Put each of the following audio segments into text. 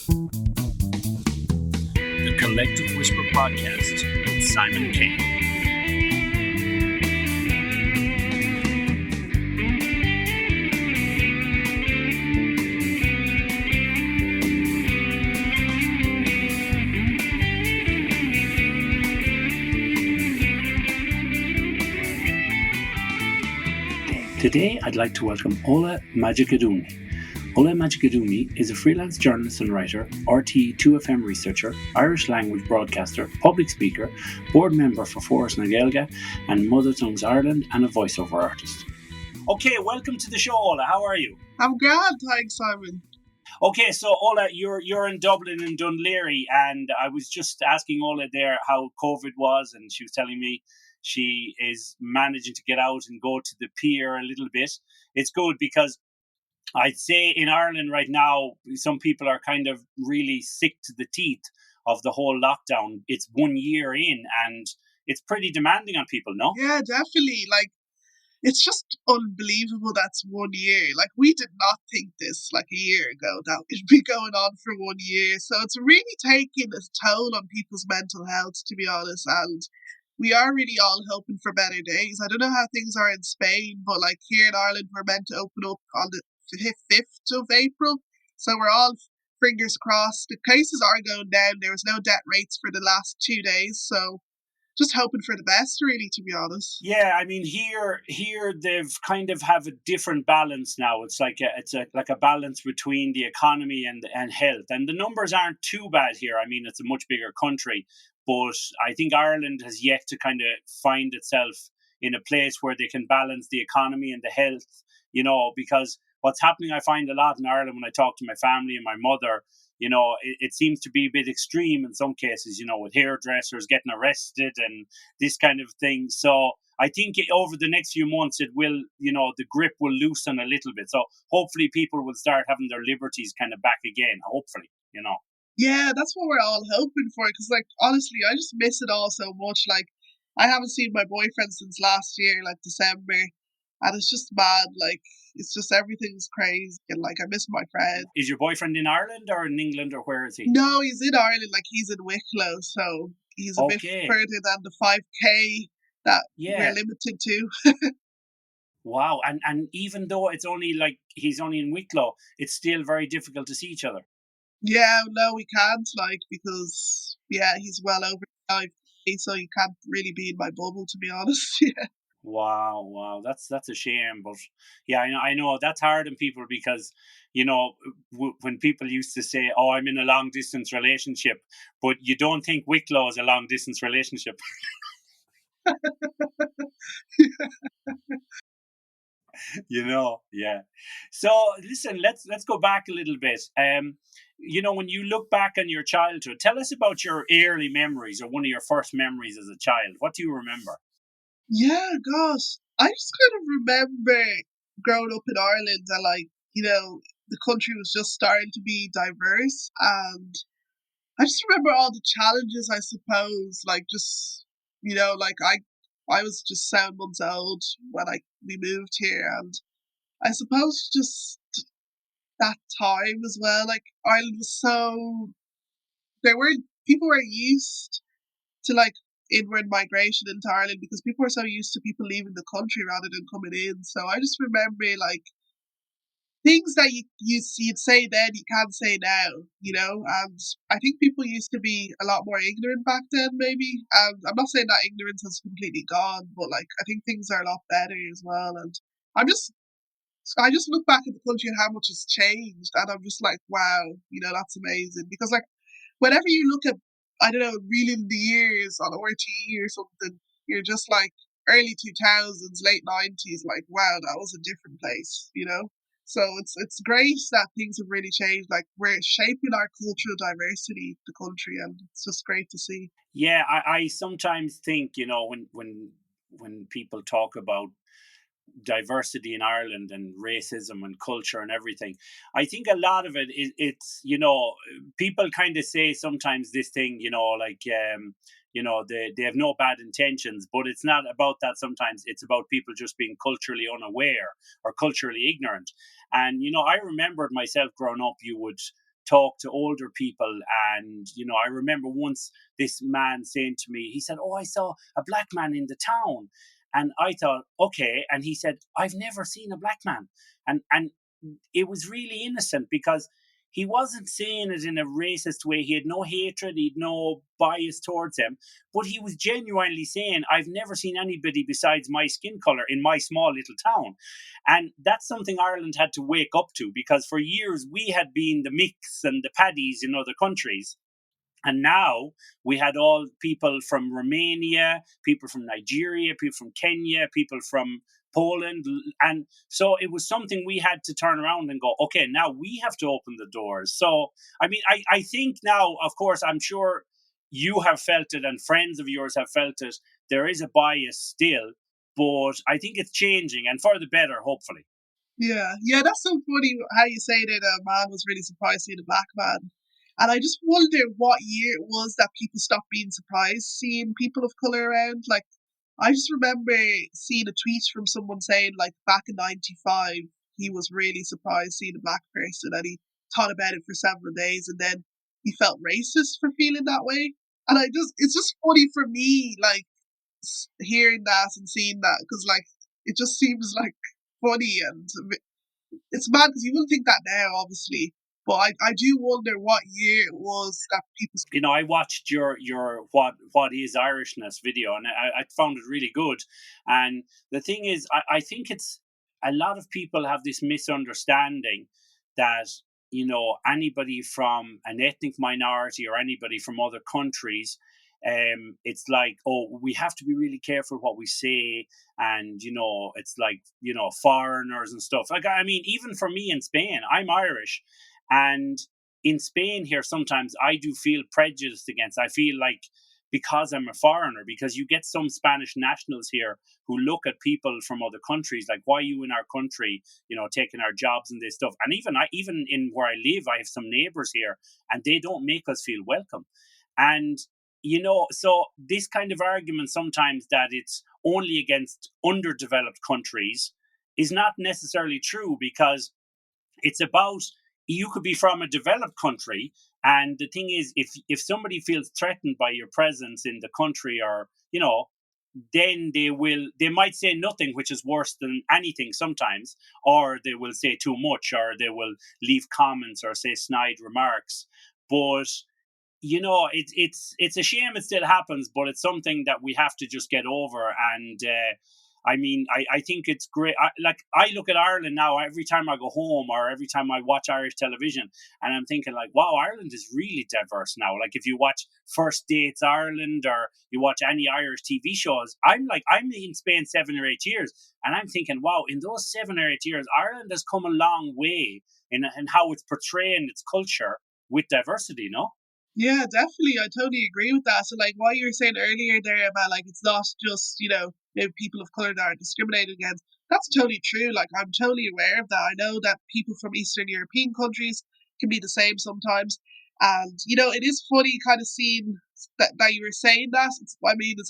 The Collective Whisper Podcast with Simon Kane. Today, I'd like to welcome Ola Majekodunmi. Ola Majekodunmi is a freelance journalist and writer, RTÉ 2FM researcher, Irish language broadcaster, public speaker, board member for Foras and Ghaeilge, and Mother Tongues Ireland, and a voiceover artist. Okay, welcome to the show, Ola. How are you? I'm glad, thanks, Simon. Okay, so Ola, you're in Dublin in Dunleary, and I was just asking Ola there how COVID was, and she was telling me she is managing to get out and go to the pier a little bit. It's good because I'd say in Ireland right now, some people are kind of really sick to the teeth of the whole lockdown. It's 1 year in and it's pretty demanding on people, no? Yeah, definitely. It's just unbelievable that's 1 year. We did not think this a year ago that it'd be going on for 1 year. So it's really taking a toll on people's mental health, to be honest. And we are really all hoping for better days. I don't know how things are in Spain, but here in Ireland, we're meant to open up on the 5th of April. So we're all fingers crossed. The cases are going down. There was no death rates for the last 2 days. So just hoping for the best, really, to be honest. Yeah, I mean, here they've kind of have a different balance now. It's like a balance between the economy and health. And the numbers aren't too bad here. I mean, it's a much bigger country. But I think Ireland has yet to kind of find itself in a place where they can balance the economy and the health, because what's happening, I find a lot in Ireland when I talk to my family and my mother, it seems to be a bit extreme in some cases, with hairdressers getting arrested and this kind of thing. So I think over the next few months, it will, the grip will loosen a little bit. So hopefully people will start having their liberties kind of back again, hopefully. Yeah, that's what we're all hoping for. Because, honestly, I just miss it all so much. I haven't seen my boyfriend since last year, December. And it's just mad. It's just everything's crazy. And, I miss my friend. Is your boyfriend in Ireland or in England, or where is he? No, he's in Ireland. He's in Wicklow. So he's a bit further than the 5K that we're limited to. Wow. And even though it's only he's only in Wicklow, it's still very difficult to see each other. Yeah, no, we can't, because, he's well over 5K, so you can't really be in my bubble, to be honest. Yeah. Wow, that's a shame. But yeah, I know that's hard on people because, when people used to say, oh, I'm in a long distance relationship, but you don't think Wicklow is a long distance relationship. Yeah. So listen, let's go back a little bit. When you look back on your childhood, tell us about your early memories or one of your first memories as a child. What do you remember? Yeah, gosh, I just kind of remember growing up in Ireland and the country was just starting to be diverse, and I just remember all the challenges, I suppose, I was just 7 months old when we moved here, and I suppose just that time as well, Ireland was so, people were used to inward migration into Ireland because people were so used to people leaving the country rather than coming in. So I just remember things that you'd say then you can't say now, and I think people used to be a lot more ignorant back then, maybe. And I'm not saying that ignorance has completely gone, but I think things are a lot better as well. And I just look back at the country and how much has changed, and I'm just wow, that's amazing. Because whenever you look at, I don't know, reeling the years on RTÉ or something, you're just early 2000s, late 90s, wow, that was a different place, So it's great that things have really changed. We're shaping our cultural diversity, the country, and it's just great to see. Yeah, I sometimes think, when people talk about diversity in Ireland and racism and culture and everything, I think a lot of it's people kind of say sometimes this thing, they have no bad intentions, but it's not about that. Sometimes it's about people just being culturally unaware or culturally ignorant. And I remembered myself growing up, you would talk to older people. And, I remember once this man saying to me, he said, "Oh, I saw a black man in the town." And I thought, okay. And he said, "I've never seen a black man." And it was really innocent, because he wasn't saying it in a racist way. He had no hatred, he had no bias towards him, but he was genuinely saying, "I've never seen anybody besides my skin color in my small little town." And that's something Ireland had to wake up to, because for years we had been the mix and the paddies in other countries. And now we had all people from Romania, people from Nigeria, people from Kenya, people from Poland. And so it was something we had to turn around and go, okay, now we have to open the doors. So, I think now, of course, I'm sure you have felt it and friends of yours have felt it. There is a bias still, but I think it's changing, and for the better, hopefully. Yeah, that's so funny how you say that a man was really surprised seeing a black man. And I just wonder what year it was that people stopped being surprised seeing people of colour around. Like, I just remember seeing a tweet from someone saying, like, back in '95, he was really surprised seeing a black person, and he thought about it for several days, and then he felt racist for feeling that way. And it's just funny for me, like, hearing that and seeing that, because, like, it just seems like funny, and it's mad because you wouldn't think that now, obviously. But I do wonder what year it was that people. I watched your what is Irishness video, and I found it really good. And the thing is, I think it's a lot of people have this misunderstanding that anybody from an ethnic minority or anybody from other countries, it's like, oh, we have to be really careful what we say, and it's like, foreigners and stuff. Like, even for me in Spain, I'm Irish, and in Spain here, sometimes I do feel prejudiced against. I feel like, because I'm a foreigner, because you get some Spanish nationals here who look at people from other countries like, "Why are you in our country, taking our jobs and this stuff?" And even in where I live, I have some neighbors here, and they don't make us feel welcome. And so this kind of argument sometimes that it's only against underdeveloped countries is not necessarily true, because it's about, you could be from a developed country, and the thing is, if somebody feels threatened by your presence in the country, or then they might say nothing, which is worse than anything sometimes, or they will say too much, or they will leave comments or say snide remarks. But it's a shame it still happens, but it's something that we have to just get over. And I think it's great. I look at Ireland now every time I go home, or every time I watch Irish television, and I'm thinking, like, wow, Ireland is really diverse now. Like, if you watch First Dates Ireland, or you watch any Irish TV shows, I'm in Spain 7 or 8 years, and I'm thinking, wow, in those 7 or 8 years, Ireland has come a long way in how it's portraying its culture with diversity. No. Yeah, definitely. I totally agree with that. So, like, what you were saying earlier there about, like, it's not just, maybe people of colour that are discriminated against. That's totally true. Like, I'm totally aware of that. I know that people from Eastern European countries can be the same sometimes. And, it is funny kind of seeing that you were saying that. It's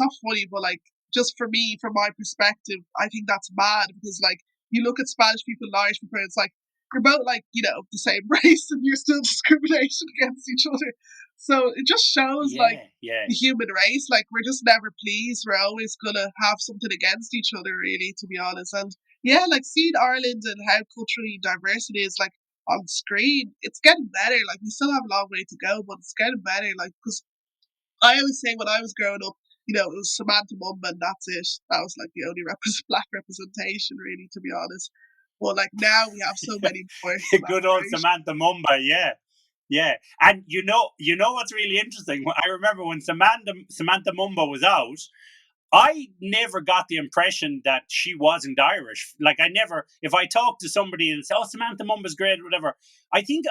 not funny, but, like, just for me, from my perspective, I think that's mad because, like, you look at Spanish people and Irish people, it's like, you're both, like, the same race, and you're still discrimination against each other. So it just shows, like, Yeah. the human race. Like, we're just never pleased. We're always gonna have something against each other, really, to be honest. And yeah, like, seeing Ireland and how culturally diverse it is, like, on screen, it's getting better. Like, we still have a long way to go, but it's getting better. Like, because I always say when I was growing up, it was Samantha Mumba and that's it. That was like the only black representation, really, to be honest. But like now we have so many more Good old collaborations. Samantha Mumba, yeah. Yeah. And what's really interesting? I remember when Samantha Mumba was out, I never got the impression that she wasn't Irish. Like, I never, if I talked to somebody and say, "Oh, Samantha Mumba's great," or whatever, I think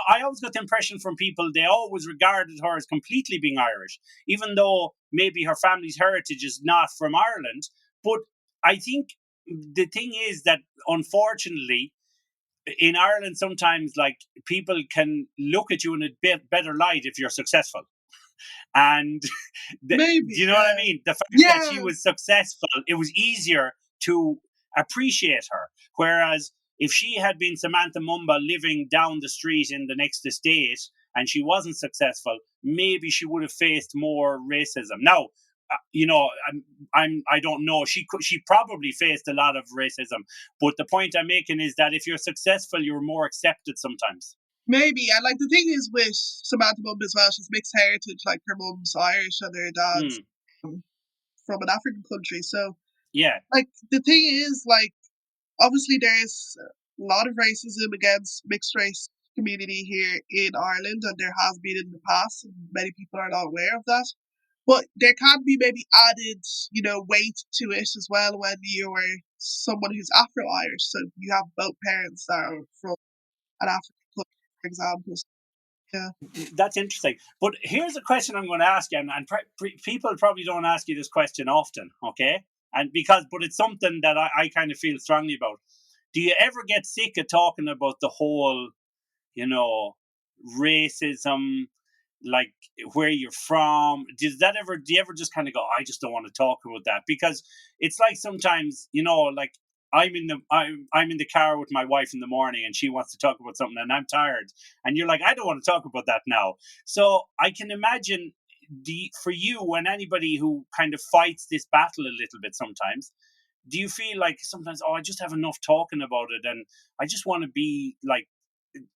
I always got the impression from people, they always regarded her as completely being Irish, even though maybe her family's heritage is not from Ireland. But I think the thing is that, unfortunately, in Ireland, sometimes, like, people can look at you in a bit better light if you're successful. And Maybe, do you know what I yeah. mean? The fact that Yeah, she was successful, it was easier to appreciate her. Whereas if she had been Samantha Mumba living down the street in the next estate and she wasn't successful, maybe she would have faced more racism. Now, I don't know. She probably faced a lot of racism, but the point I'm making is that if you're successful, you're more accepted sometimes. Maybe, and like the thing is with Samantha Mum as well, she's mixed heritage. Like her mum's Irish and her dad's from an African country. So, yeah, like the thing is, like obviously there's a lot of racism against mixed race community here in Ireland, and there has been in the past, and many people are not aware of that. But there can be maybe added, weight to it as well when you're someone who's Afra-Irish. So you have both parents that are from an African country, for example. Yeah. That's interesting. But here's a question I'm going to ask you, and people probably don't ask you this question often, okay? But it's something that I kind of feel strongly about. Do you ever get sick of talking about the whole, racism, like where you're from? Do you ever just kind of go, I just don't want to talk about that? Because it's like sometimes, like I'm in the car with my wife in the morning and she wants to talk about something and I'm tired, and you're like, I don't want to talk about that now. So I can imagine for you and anybody who kind of fights this battle a little bit sometimes, do you feel like sometimes, I just have enough talking about it and I just want to be like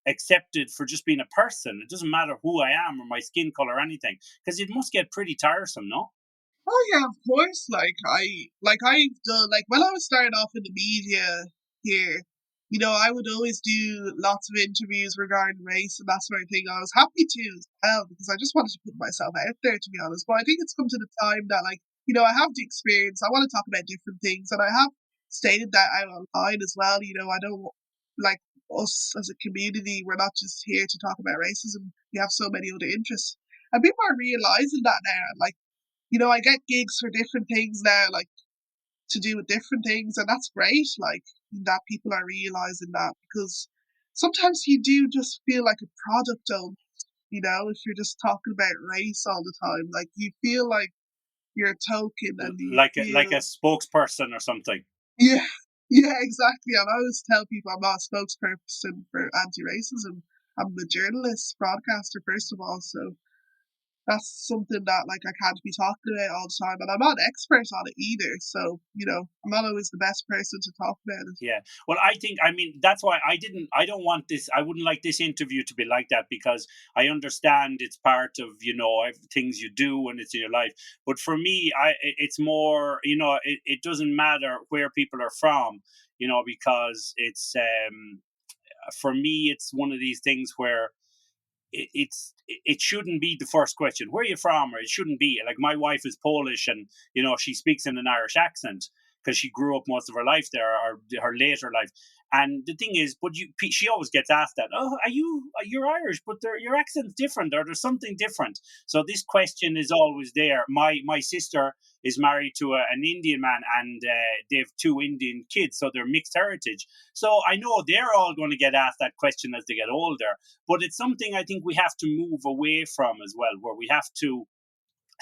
accepted for just being a person? It doesn't matter who I am or my skin color or anything, because it must get pretty tiresome, no? Oh yeah, of course. I've done like when I was starting off in the media here, I would always do lots of interviews regarding race and that sort of thing. I was happy to as well because I just wanted to put myself out there, to be honest. But I think it's come to the time that I have the experience. I want to talk about different things, and I have stated that out online as well. I don't like us as a community. We're not just here to talk about racism. We have so many other interests, and people are realizing that now. Like I get gigs for different things now, like to do with different things, and that's great. Like that people are realizing that because sometimes you do just feel like a product of, if you're just talking about race all the time, like you feel like you're a token and you Like a feel, spokesperson or something. yeah, yeah, exactly. And I always tell people I'm not a spokesperson for anti-racism. I'm a journalist, broadcaster, first of all. So that's something that I can't be talking about all the time, and I'm not an expert on it either. So I'm not always the best person to talk about it. Yeah. Well, that's why I don't want this, I wouldn't like this interview to be like that, because I understand it's part of, things you do and it's in your life. But for me, it's more, it doesn't matter where people are from, because for me, it's one of these things where it shouldn't be the first question, where are you from? Or it shouldn't be like, my wife is Polish and she speaks in an Irish accent because she grew up most of her life there, or her later life. And the thing is, she always gets asked that, oh, you're Irish, but your accent's different, or there's something different. So this question is always there. My sister is married to an Indian man, and they have two Indian kids, so they're mixed heritage. So I know they're all going to get asked that question as they get older, but it's something I think we have to move away from as well, where we have to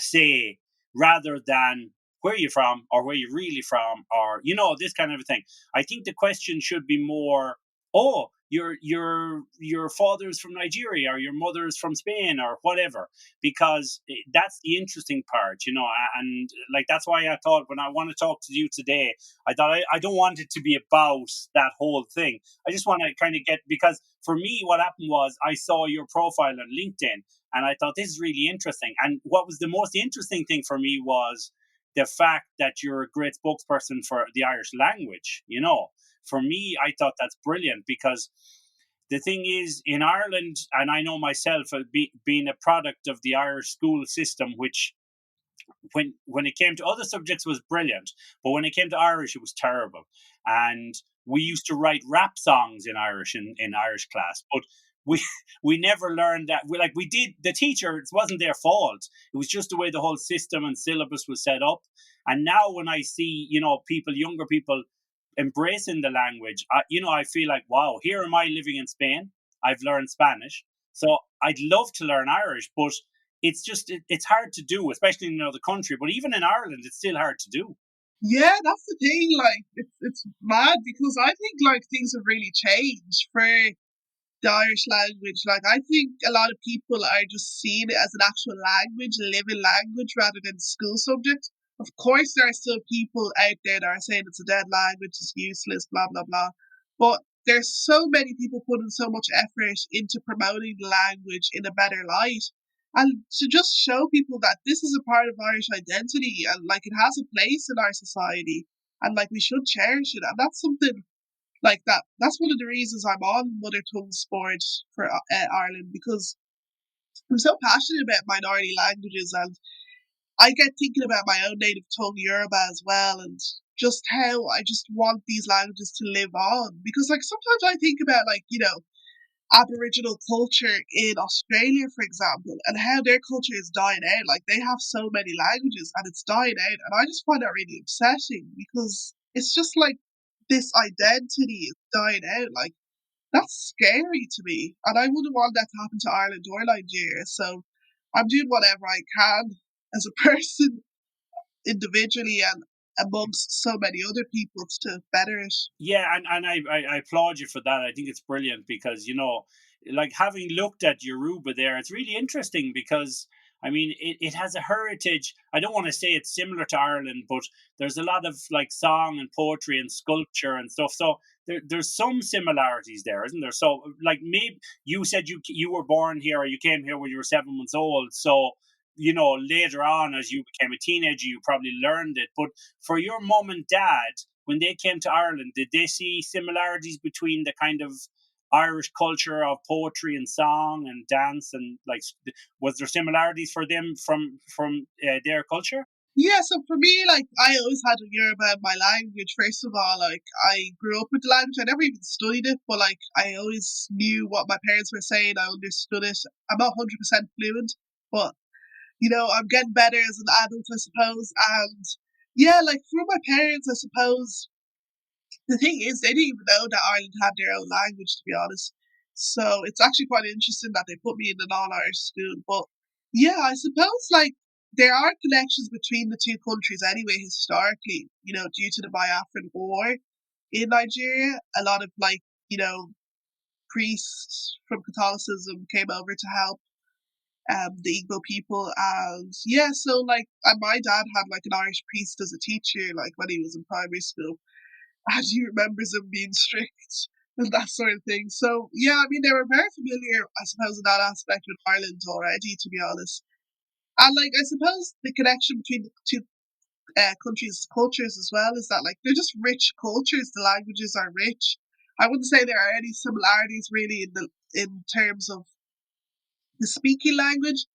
say, rather than where you're from or where you're really from, or this kind of a thing. I think the question should be more, oh, your father's from Nigeria or your mother's from Spain or whatever, because that's the interesting part, and like that's why I thought, when I want to talk to you today, I thought I don't want it to be about that whole thing. I just want to kind of because for me what happened was, I saw your profile on LinkedIn and I thought, this is really interesting. And what was the most interesting thing for me was the fact that you're a great spokesperson for the Irish language. For me, I thought that's brilliant, because the thing is, in Ireland, and I know myself, being a product of the Irish school system, which when it came to other subjects was brilliant, but when it came to Irish, it was terrible. And we used to write rap songs in Irish in Irish class, but we we never learned that. We did, the teacher, it wasn't their fault. It was just the way the whole system and syllabus was set up. And now when I see younger people embracing the language, I feel like, wow, here am I living in Spain. I've learned Spanish, so I'd love to learn Irish, but it's hard to do, especially in another country. But even in Ireland, it's still hard to do. Yeah, that's the thing. Like, it's mad because I think like things have really changed for the Irish language. Like, I think a lot of people are just seeing it as an actual language, a living language, rather than a school subject. Of course, there are still people out there that are saying it's a dead language, it's useless, blah blah blah. But there's so many people putting so much effort into promoting the language in a better light, and to just show people that this is a part of Irish identity and like it has a place in our society, and like we should cherish it. And that's something like that. That's one of the reasons I'm on mother tongue sport for Ireland, because I'm so passionate about minority languages, and I get thinking about my own native tongue Yoruba as well, and just how I just want these languages to live on. Because like sometimes I think about like, Aboriginal culture in Australia, for example, and how their culture is dying out. Like they have so many languages and it's dying out, and I just find that really upsetting because it's just like this identity is dying out. Like that's scary to me, and I wouldn't want that to happen to Ireland or Nigeria. So I'm doing whatever I can as a person, individually and amongst so many other people, to better it. Yeah, and I applaud you for that. I think it's brilliant because, like having looked at Yoruba there, it's really interesting because I mean it has a heritage. I don't want to say it's similar to Ireland, but there's a lot of like song and poetry and sculpture and stuff. So there's some similarities there, isn't there? So like maybe you said you were born here or you came here when you were 7 months old. So later on as you became a teenager, you probably learned it. But for your mom and dad, when they came to Ireland, did they see similarities between the kind of Irish culture of poetry and song and dance and like was there similarities for them from their culture? Yeah, so for me, like I always had a Yoruba in my language. First of all, like I grew up with the language. I never even studied it, but like I always knew what my parents were saying. I understood it. I'm not 100% fluent, but I'm getting better as an adult, I suppose. And yeah, like for my parents, I suppose the thing is, they didn't even know that Ireland had their own language, to be honest. So it's actually quite interesting that they put me in a non-Irish school. But yeah, I suppose like there are connections between the two countries anyway, historically, due to the Biafran War in Nigeria. A lot of like, you know, priests from Catholicism came over to help the Igbo people. And yeah, so like, and my dad had like an Irish priest as a teacher, like when he was in primary school, and he remembers him being strict and that sort of thing. So yeah, I mean, they were very familiar, I suppose, in that aspect with Ireland already, to be honest. And like, I suppose the connection between the two countries' cultures as well is that like they're just rich cultures. The languages are rich. I wouldn't say there are any similarities really in terms of the speaking language.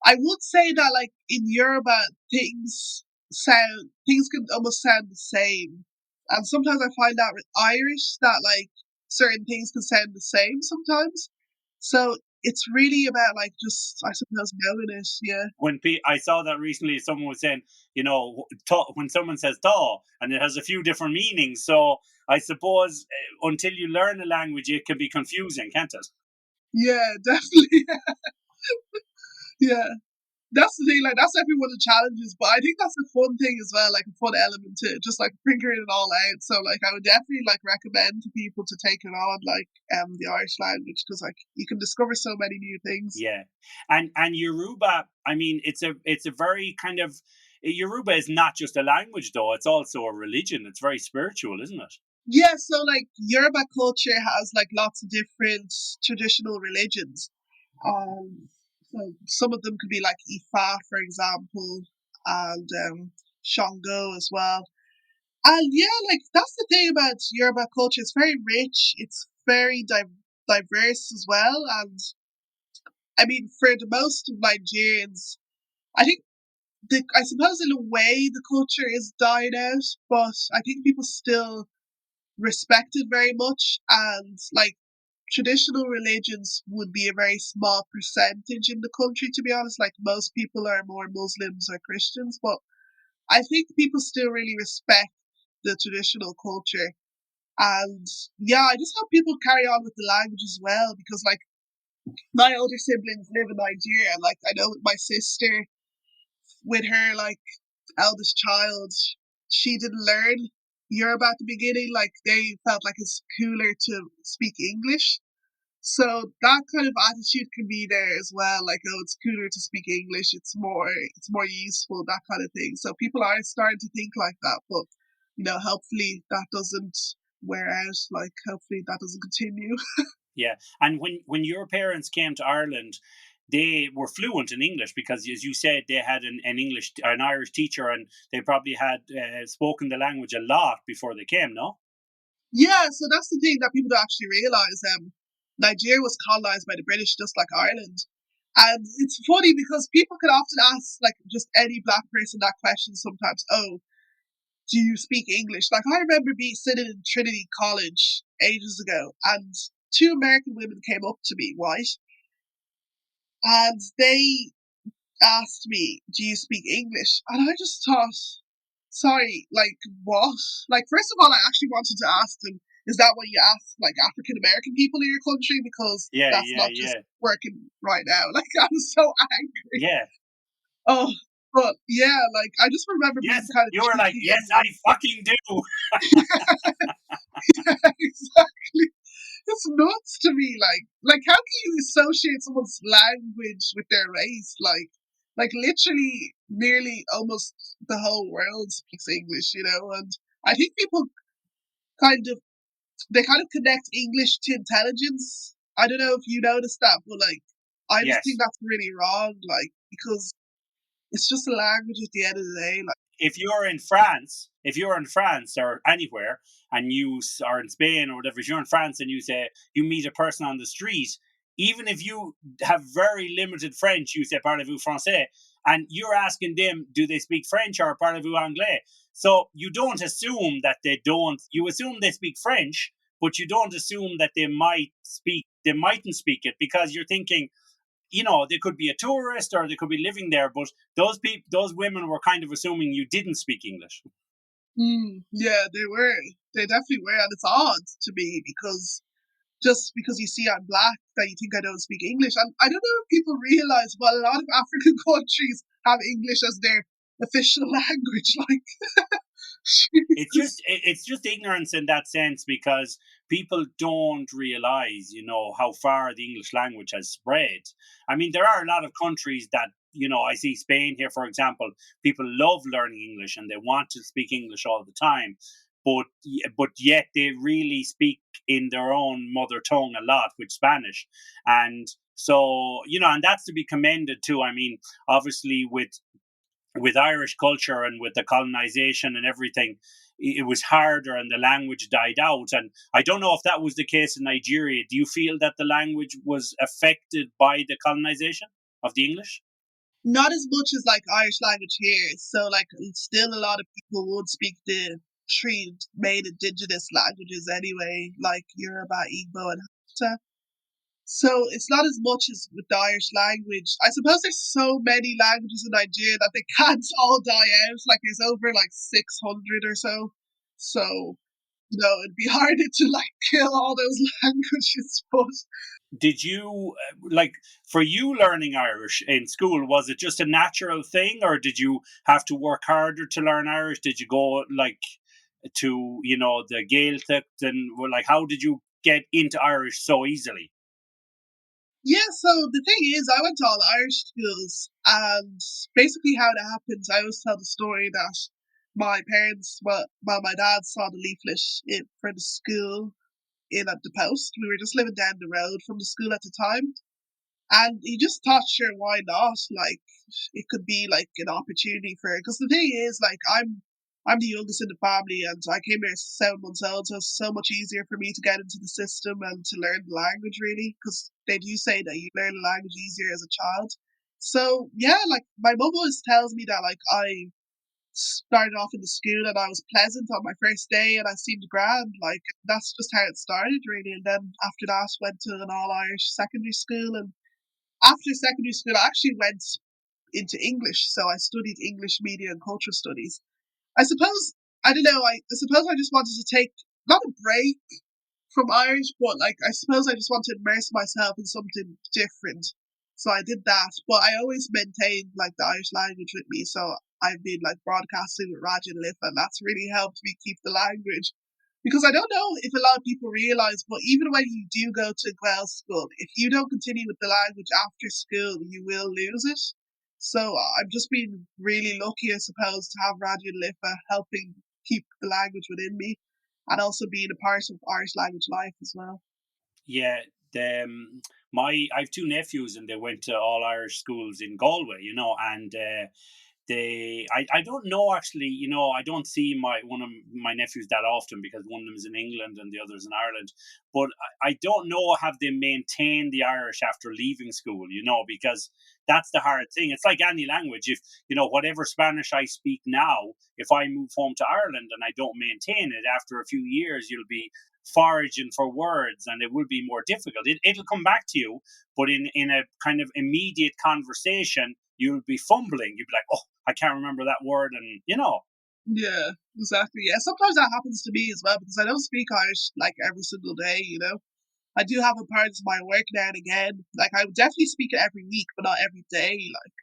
I would say that like in Yoruba things can almost sound the same. And sometimes I find out with Irish that like certain things can sound the same sometimes. So it's really about like just I suppose knowing it, yeah. I saw that recently, someone was saying, when someone says "ta" and it has a few different meanings. So I suppose until you learn a language, it can be confusing, can't it? Yeah, definitely. Yeah. That's the thing, like that's definitely one of the challenges, but I think that's a fun thing as well, like a fun element to it, just like figuring it all out. So like I would definitely like recommend to people to take it on like the Irish language, because like you can discover so many new things. Yeah, and Yoruba. I mean, it's a very kind of Yoruba is not just a language though; it's also a religion. It's very spiritual, isn't it? Yeah, so like Yoruba culture has like lots of different traditional religions. Um, so some of them could be like Ifa, for example, and Shango as well. And yeah, like that's the thing about Yoruba culture. It's very rich. It's very diverse as well. And I mean, for the most of Nigerians, I think I suppose in a way the culture is dying out, but I think people still respect it very much. And like traditional religions would be a very small percentage in the country, to be honest. Like most people are more Muslims or Christians, but I think people still really respect the traditional culture. And yeah, I just hope people carry on with the language as well, because like my older siblings live in Nigeria, and like I know with my sister, with her like eldest child, she didn't learn Yoruba at the beginning. Like they felt like it's cooler to speak English. So that kind of attitude can be there as well. Like, oh, it's cooler to speak English. It's more useful, that kind of thing. So people are starting to think like that. But hopefully that doesn't wear out. Like, hopefully that doesn't continue. Yeah. And when your parents came to Ireland, they were fluent in English because, as you said, they had an Irish teacher, and they probably had spoken the language a lot before they came. No. Yeah, so that's the thing that people don't actually realise. Nigeria was colonised by the British just like Ireland. And it's funny because people can often ask like just any black person that question sometimes, oh, do you speak English? Like I remember being sitting in Trinity College ages ago and two American women came up to me, right? And they asked me, do you speak English? And I just thought, sorry, like what? Like, first of all, I actually wanted to ask them, is that what you ask like African American people in your country? Because Yeah. that's Yeah. not just Yeah. working right now. Like, I was so angry. Yeah. Oh, but yeah, like, I just remember being Yes. kind of You were like, cheeky yes, and I fucking do. exactly. It's nuts to me. Like how can you associate someone's language with their race? Like literally, nearly almost the whole world speaks English, and I think people kind of they kind of connect English to intelligence. I don't know if you noticed that, but like I just think Yes. that's really wrong. Like because it's just a language at the end of the day. Like If you're in France or anywhere, and are in Spain or whatever, if you're in France and you meet a person on the street, even if you have very limited French, you say "Parlez-vous français," and you're asking them, do they speak French or "Parlez-vous anglais?" So you don't assume that they don't. You assume they speak French, but you don't assume that they might speak. They mightn't speak it because you're thinking, they could be a tourist or they could be living there, but those women were kind of assuming you didn't speak English. yeah, they were. They definitely were, and it's odd to me because just because you see I'm black that you think I don't speak English. And I don't know if people realize, but a lot of African countries have English as their official language. Like, Jesus. It's just ignorance in that sense, because people don't realize, how far the English language has spread. I mean, there are a lot of countries that, I see Spain here, for example. People love learning English and they want to speak English all the time, but yet they really speak in their own mother tongue a lot, with Spanish. And so, and that's to be commended too. I mean, obviously, with Irish culture and with the colonization and everything, it was harder and the language died out. And I don't know if that was the case in Nigeria. Do you feel that the language was affected by the colonization of the English? Not as much as like Irish language here. So like still a lot of people would speak the three main indigenous languages anyway, like Yoruba, Igbo, and Hausa. So it's not as much as with the Irish language. I suppose there's so many languages in Nigeria that they can't all die out. Like there's over like 600 or so. So, it'd be harder to like kill all those languages. But Did you like, for you, learning Irish in school, was it just a natural thing, or did you have to work harder to learn Irish? Did you go like to the Gaeltachta, and like, how did you get into Irish so easily? yeah, so the thing is, I went to all Irish schools, and basically how it happened, I always tell the story that my parents, well, my dad saw the leaflet for the school in at the post. We were just living down the road from the school at the time, and he just thought, sure, why not? Like, it could be like an opportunity for it. Because the thing is, like, I'm the youngest in the family, and I came here 7 months old, so it's so much easier for me to get into the system and to learn the language, really. Because they do say that you learn the language easier as a child. So yeah, like my mum always tells me that like I started off in the school and I was pleasant on my first day and I seemed grand. Like that's just how it started, really. And then after that, went to an all Irish secondary school, and after secondary school, I actually went into English. So I studied English media and cultural studies. I suppose, I don't know, I suppose I just wanted to take, not a break from Irish, but like, I suppose I just want to immerse myself in something different. So I did that, but I always maintained like the Irish language with me. So I've been like broadcasting with Raj and Liff, and that's really helped me keep the language. Because I don't know if a lot of people realise, but even when you do go to Gael school, if you don't continue with the language after school, you will lose it. So I've just been really lucky, I suppose, to have Raj and Liff helping keep the language within me, and also being a part of Irish language life as well. Yeah, I have two nephews, and they went to all Irish schools in Galway, and I don't know actually, I don't see one of my nephews that often, because one of them is in England and the other's in Ireland. But I don't know, have they maintained the Irish after leaving school, because that's the hard thing. It's like any language. If, whatever Spanish I speak now, if I move home to Ireland and I don't maintain it, after a few years, you'll be foraging for words, and it will be more difficult. It'll come back to you, but in a kind of immediate conversation, you'll be fumbling. You'll be like, oh, I can't remember that word. And, Yeah, exactly. Yeah, sometimes that happens to me as well, because I don't speak Irish like every single day, I do have a part of my work now and again. Like, I would definitely speak it every week, but not every day. Like,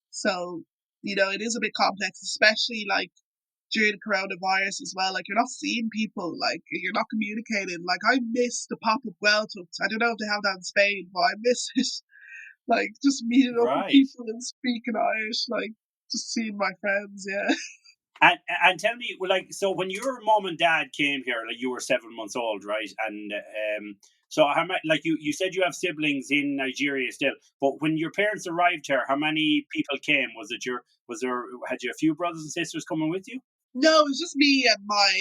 so, it is a bit complex, especially like during coronavirus as well. Like, you're not seeing people, like, you're not communicating. Like, I miss the pop up Gaeltacht. I don't know if they have that in Spain, but I miss it. Like, just meeting up with right. people and speaking Irish, like, just seeing my friends, yeah. And tell me, like, so when your mom and dad came here, like, you were 7 months old, right? And so how many, like, you said you have siblings in Nigeria still, but when your parents arrived here, how many people came? Had you a few brothers and sisters coming with you? No, it was just me and my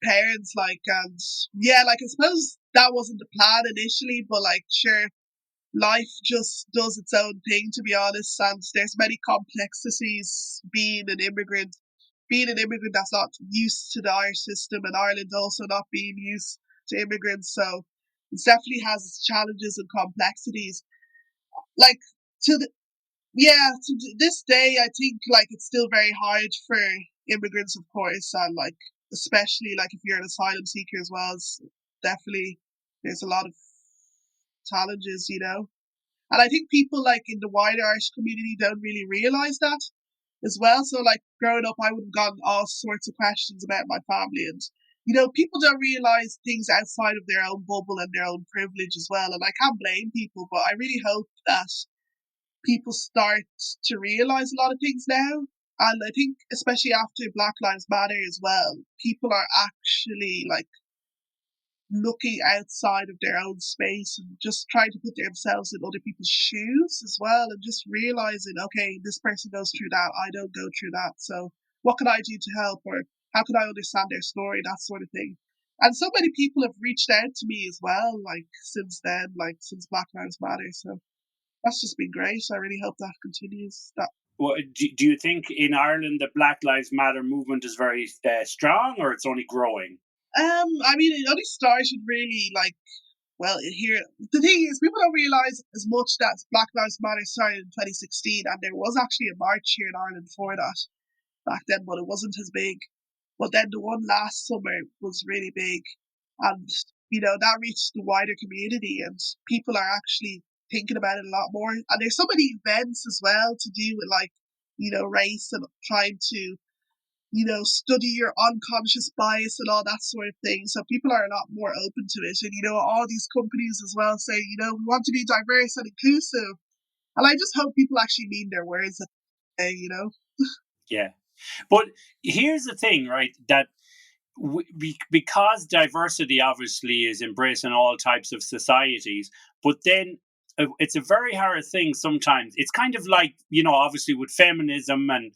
parents, like, and yeah, like, I suppose that wasn't the plan initially, but like, sure, life just does its own thing, to be honest, and there's many complexities being an immigrant that's not used to the Irish system, and Ireland also not being used to immigrants. So it definitely has its challenges and complexities. Like, to the, yeah, to this day, I think like it's still very hard for immigrants, of course, and like especially like if you're an asylum seeker as well. It's definitely there's a lot of challenges. And I think people like in the wider Irish community don't really realize that as well. So like growing up, I would have gotten all sorts of questions about my family, and people don't realize things outside of their own bubble and their own privilege as well. And I can't blame people, but I really hope that people start to realize a lot of things now. And I think, especially after Black Lives Matter as well, people are actually like looking outside of their own space and just trying to put themselves in other people's shoes as well, and just realizing, okay, this person goes through that, I don't go through that. So what can I do to help, or how can I understand their story, that sort of thing. And so many people have reached out to me as well, like since then, like since Black Lives Matter. So that's just been great. I really hope that continues. That Well, do you think in Ireland the Black Lives Matter movement is very strong, or it's only growing? I mean, it only started really like, well, here the thing is, people don't realize as much that Black Lives Matter started in 2016, and there was actually a march here in Ireland for that back then, but it wasn't as big. But then the one last summer was really big, and that reached the wider community, and people are actually thinking about it a lot more. And there's so many events as well to do with like race and trying to study your unconscious bias and all that sort of thing. So people are a lot more open to it. And, all these companies as well say, we want to be diverse and inclusive. And I just hope people actually mean their words at the day. Yeah. But here's the thing, right? That because diversity obviously is embraced in all types of societies, but then it's a very hard thing sometimes. It's kind of like, obviously with feminism, and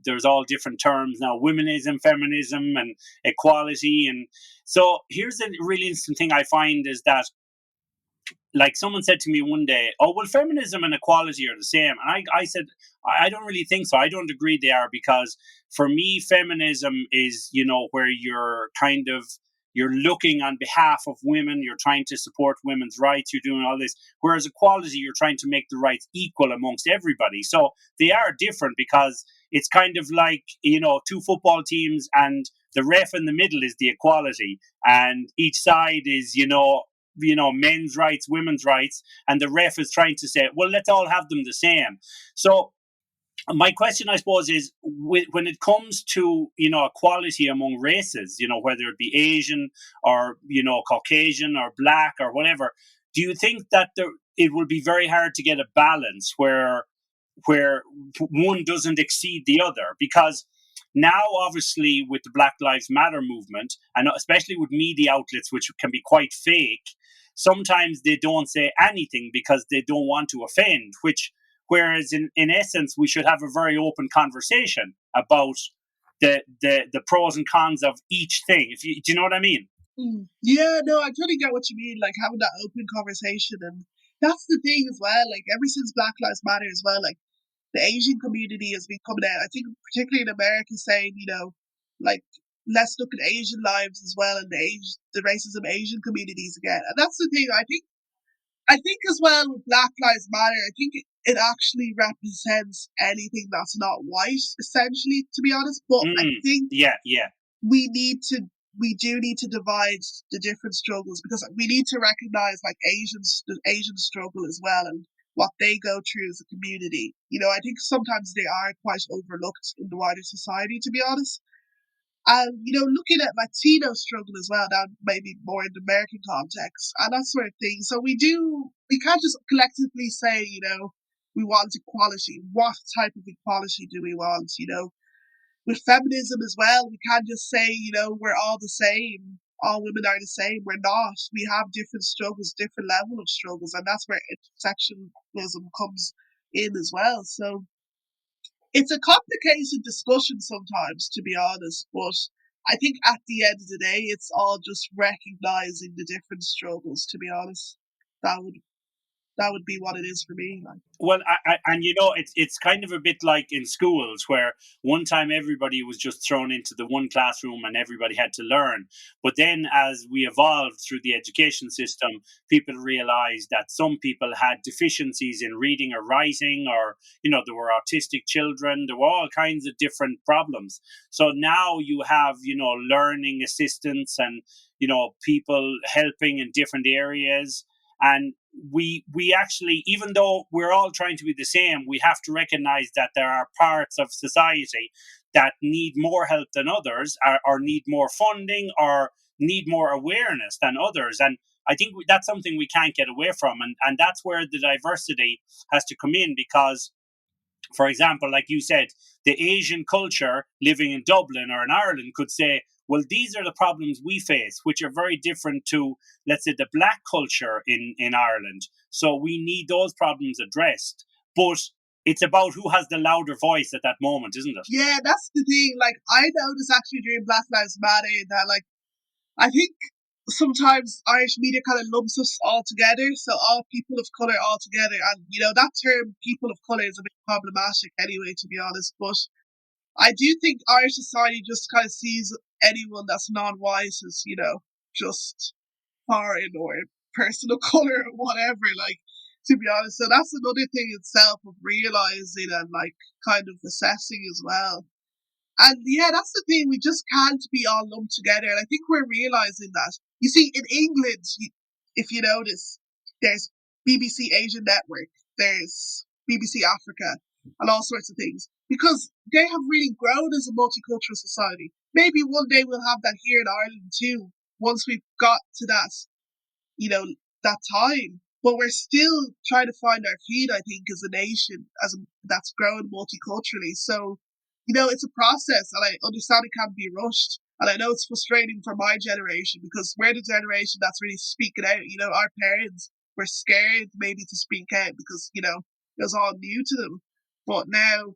there's all different terms now: womenism, feminism, and equality. And so here's a really interesting thing I find is that, like, someone said to me one day, oh, well, feminism and equality are the same. And I said, I don't really think so. I don't agree they are, because for me, feminism is, where you're looking on behalf of women, you're trying to support women's rights, you're doing all this. Whereas equality, you're trying to make the rights equal amongst everybody. So they are different, because it's kind of like, two football teams, and the ref in the middle is the equality, and each side is, men's rights, women's rights, and the ref is trying to say, well, let's all have them the same. So my question, I suppose, is when it comes to equality among races, whether it be Asian or Caucasian or black or whatever, do you think that it will be very hard to get a balance where one doesn't exceed the other? Because now, obviously, with the Black Lives Matter movement, and especially with media outlets, which can be quite fake, sometimes they don't say anything because they don't want to offend, whereas in essence, we should have a very open conversation about the pros and cons of each thing. Do you know what I mean? Yeah, no, I totally get what you mean, like having that open conversation. And that's the thing as well, like ever since Black Lives Matter as well, like the Asian community has been coming out, I think particularly in America, saying, like, let's look at Asian lives as well, and the racism Asian communities again. And that's the thing, I think as well with Black Lives Matter, I think it actually represents anything that's not white, essentially, to be honest. But I think yeah we do need to divide the different struggles, because we need to recognize like the Asian struggle as well, and what they go through as a community. I think sometimes they are quite overlooked in the wider society, to be honest. And looking at Latino struggle as well, now maybe more in the American context and that sort of thing. So we can't just collectively say, we want equality. What type of equality do we want? With feminism as well, we can't just say, we're all the same. All women are the same. We're not. We have different struggles, different level of struggles, and that's where intersectionalism comes in as well. So it's a complicated discussion sometimes, to be honest, but I think at the end of the day, it's all just recognizing the different struggles, to be honest. That would be what it is for me. Like. Well, and it's kind of a bit like in schools where one time everybody was just thrown into the one classroom and everybody had to learn. But then as we evolved through the education system, people realized that some people had deficiencies in reading or writing, or, there were autistic children. There were all kinds of different problems. So now you have, learning assistants and, people helping in different areas. And we actually, even though we're all trying to be the same, we have to recognize that there are parts of society that need more help than others, or need more funding, or need more awareness than others. And I think that's something we can't get away from. And that's where the diversity has to come in, because, for example, like you said, the Asian culture living in Dublin or in Ireland could say, well, these are the problems we face, which are very different to, let's say, the black culture in Ireland. So we need those problems addressed. But it's about who has the louder voice at that moment, isn't it? Yeah, that's the thing. Like, I noticed actually during Black Lives Matter that, like, I think sometimes Irish media kind of lumps us all together, so all people of colour all together. And, that term people of colour is a bit problematic anyway, to be honest. But I do think Irish society just kind of sees anyone that's non-white as, just foreign or person of colour or whatever, like, to be honest. So that's another thing itself of realising and, like, kind of assessing as well. And yeah, that's the thing. We just can't be all lumped together. And I think we're realising that. You see, in England, if you notice, there's BBC Asian Network, there's BBC Africa, and all sorts of things. Because they have really grown as a multicultural society. Maybe one day we'll have that here in Ireland too, once we've got to that time. But we're still trying to find our feet, I think, as a nation, that's growing multiculturally. So, it's a process, and I understand it can't be rushed. And I know it's frustrating for my generation, because we're the generation that's really speaking out. Our parents were scared maybe to speak out because, it was all new to them. But now,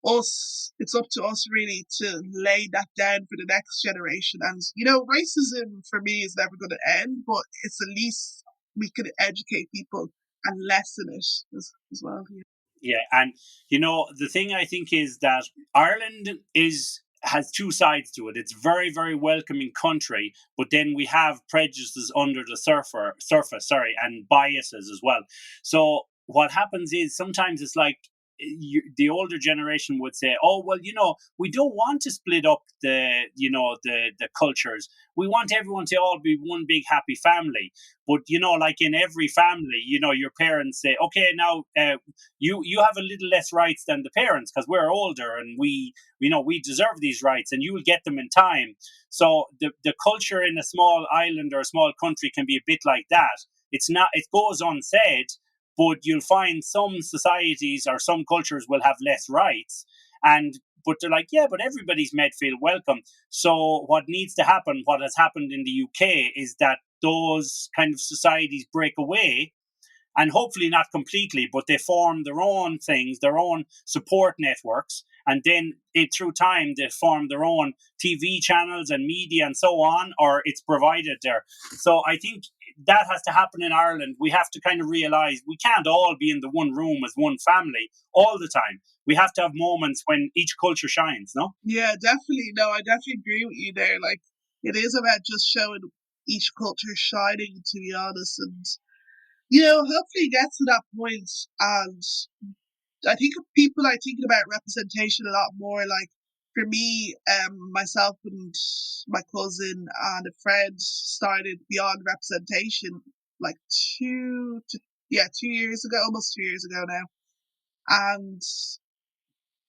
it's up to us really to lay that down for the next generation. And, racism for me is never going to end, but it's at least we can educate people and lessen it as well. Yeah, and the thing I think is that Ireland has two sides to it. It's very, very welcoming country, but then we have prejudices under the surface, and biases as well. So what happens is sometimes it's like the older generation would say, "Oh, well, we don't want to split up the cultures. We want everyone to all be one big happy family." But like in every family, your parents say, "Okay, now you have a little less rights than the parents because we're older and we deserve these rights, and you will get them in time." So the culture in a small island or a small country can be a bit like that. It's not. It goes unsaid, but you'll find some societies or some cultures will have less rights, but they're like, yeah, but everybody's made feel welcome. So what needs to happen, what has happened in the UK, is that those kind of societies break away, and hopefully not completely, but they form their own things, their own support networks, and then through time they form their own TV channels and media and so on, or it's provided there. So I think that has to happen in Ireland. We have to kind of realize we can't all be in the one room as one family all the time. We have to have moments when each culture shines, no? Yeah, definitely. No, I definitely agree with you there. Like, it is about just showing each culture shining, to be honest. And, hopefully get to that point. And I think people are thinking about representation a lot more. Like, for me, myself and my cousin and a friend started Beyond Representation like 2 years ago, almost 2 years ago now. And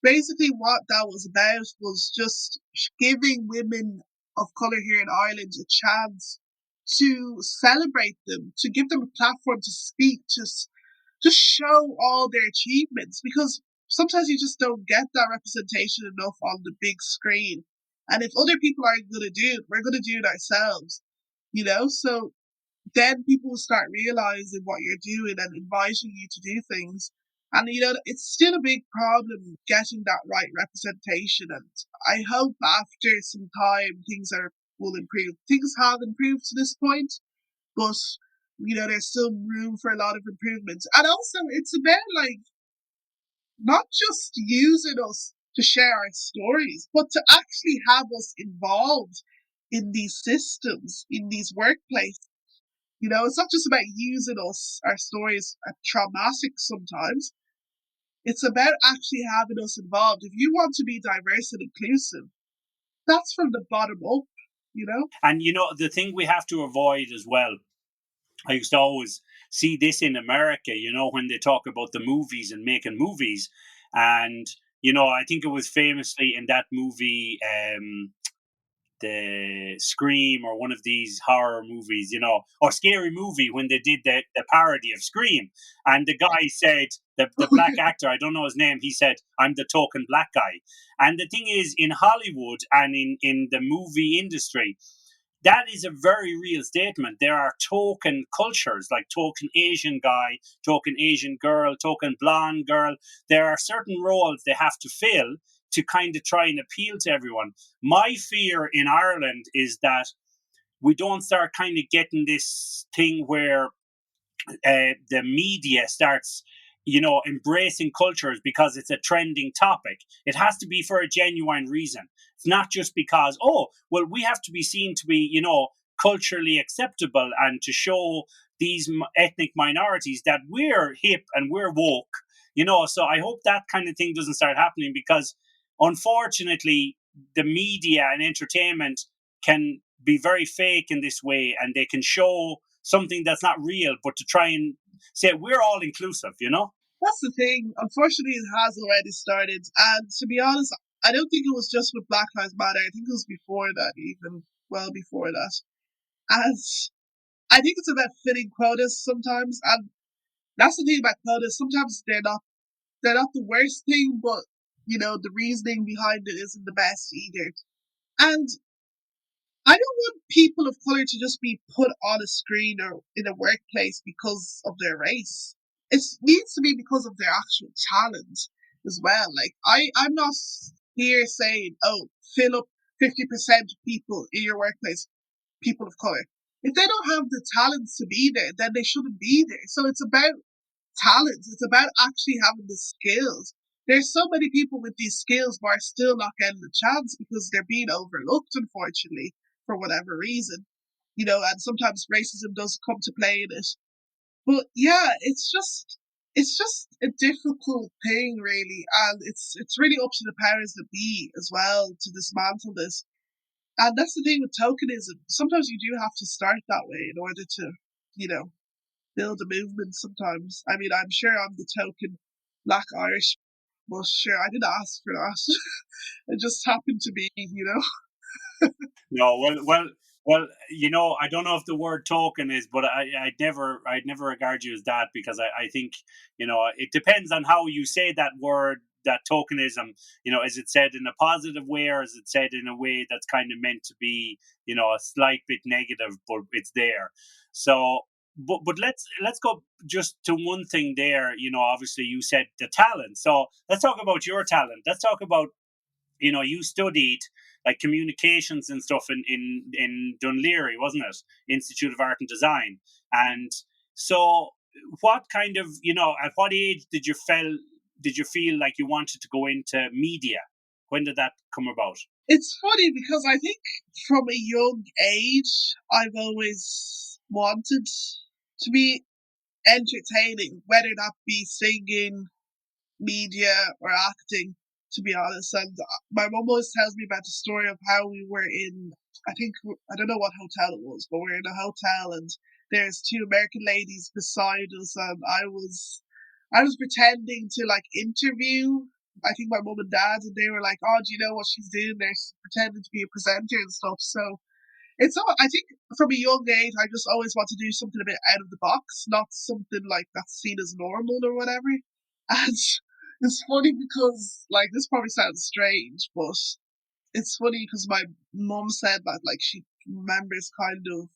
basically what that was about was just giving women of colour here in Ireland a chance to celebrate them, to give them a platform to speak, to show all their achievements, because sometimes you just don't get that representation enough on the big screen. And if other people aren't going to do it, we're going to do it ourselves, So then people will start realizing what you're doing and inviting you to do things. And it's still a big problem getting that right representation. And I hope after some time will improve. Things have improved to this point, but there's still room for a lot of improvements. And also, it's about like not just using us to share our stories, but to actually have us involved in these systems, in these workplaces. It's not just about using our stories are traumatic sometimes. It's about actually having us involved. If you want to be diverse and inclusive, that's from the bottom up. And the thing we have to avoid as well, I used to always see this in America, when they talk about the movies and making movies. And, I think it was famously in that movie, the Scream, or one of these horror movies, or Scary Movie, when they did the parody of Scream. And the guy said, the black actor, I don't know his name, he said, "I'm the token black guy." And the thing is, in Hollywood and in the movie industry, that is a very real statement. There are token cultures, like token Asian guy, token Asian girl, token blonde girl. There are certain roles they have to fill to kind of try and appeal to everyone. My fear in Ireland is that we don't start kind of getting this thing where the media starts embracing cultures because it's a trending topic. It has to be for a genuine reason. It's not just because, oh, well, we have to be seen to be culturally acceptable and to show these ethnic minorities that we're hip and we're woke. So I hope that kind of thing doesn't start happening, because unfortunately the media and entertainment can be very fake in this way, and they can show something that's not real, but to try and say we're all inclusive. That's the thing. Unfortunately, it has already started. And to be honest, I don't think it was just with Black Lives Matter. I think it was before that, even well before that. And I think it's about fitting quotas sometimes. And that's the thing about quotas. Sometimes they're not the worst thing, but the reasoning behind it isn't the best either. And I don't want people of color to just be put on a screen or in a workplace because of their race. It needs to be because of their actual talent as well. Like I'm not here saying, oh, fill up 50% people in your workplace, people of color. If they don't have the talents to be there, then they shouldn't be there. So it's about talent. It's about actually having the skills. There's so many people with these skills who are still not getting the chance because they're being overlooked, unfortunately, for whatever reason. And sometimes racism does come to play in it. But yeah, it's just it's just a difficult thing, really, and it's really up to the powers that be as well to dismantle this. And that's the thing with tokenism. Sometimes you do have to start that way in order to, build a movement sometimes. I mean, I'm sure I'm the token Black Irish, but sure, I didn't ask for that. It just happened to be. No, well. I don't know if the word token is, but I'd never regard you as that, because I think it depends on how you say that word, that tokenism. Is it said in a positive way, or is it said in a way that's kind of meant to be, a slight bit negative, but it's there. So, but let's go just to one thing there. Obviously you said the talent. So let's talk about your talent. Let's talk about, you studied like communications and stuff in Dunleary, wasn't it? Institute of Art and Design. And so, what kind of, at what age did you feel like you wanted to go into media? When did that come about? It's funny because I think from a young age, I've always wanted to be entertaining, whether that be singing, media, or acting, to be honest. And my mum always tells me about the story of how we were in, I don't know what hotel it was, but we were in a hotel and there's two American ladies beside us, and I was pretending to like interview, I think, my mum and dad, and they were like, "Oh, do you know what she's doing there? She's pretending to be a presenter and stuff." So it's all, I think, from a young age, I just always want to do something a bit out of the box, not something like that's seen as normal or whatever. And it's funny because, like, this probably sounds strange, but it's funny because my mum said that, like, she remembers kind of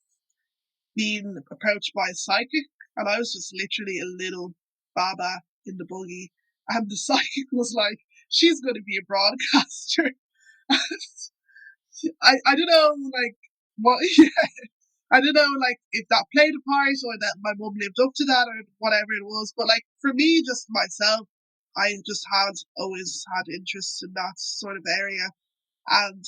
being approached by a psychic, and I was just literally a little baba in the buggy, and the psychic was like, "She's going to be a broadcaster." I don't know, like, what. I don't know, like, if that played a part or that my mum lived up to that or whatever it was. But, like, for me, just myself, I just had always had interest in that sort of area. And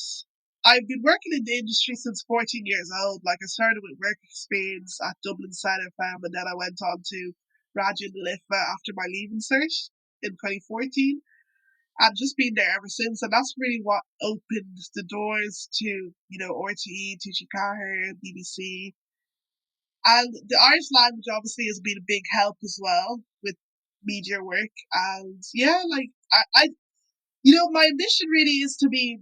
I've been working in the industry since 14 years old. Like, I started with work experience at Dublin tSathairn, and then I went on to Radio after my leaving cert in 2014. I've just been there ever since, and that's really what opened the doors to, RTÉ, tSathairn, BBC, and the Irish language obviously has been a big help as well with media work. And yeah, like my ambition really is to be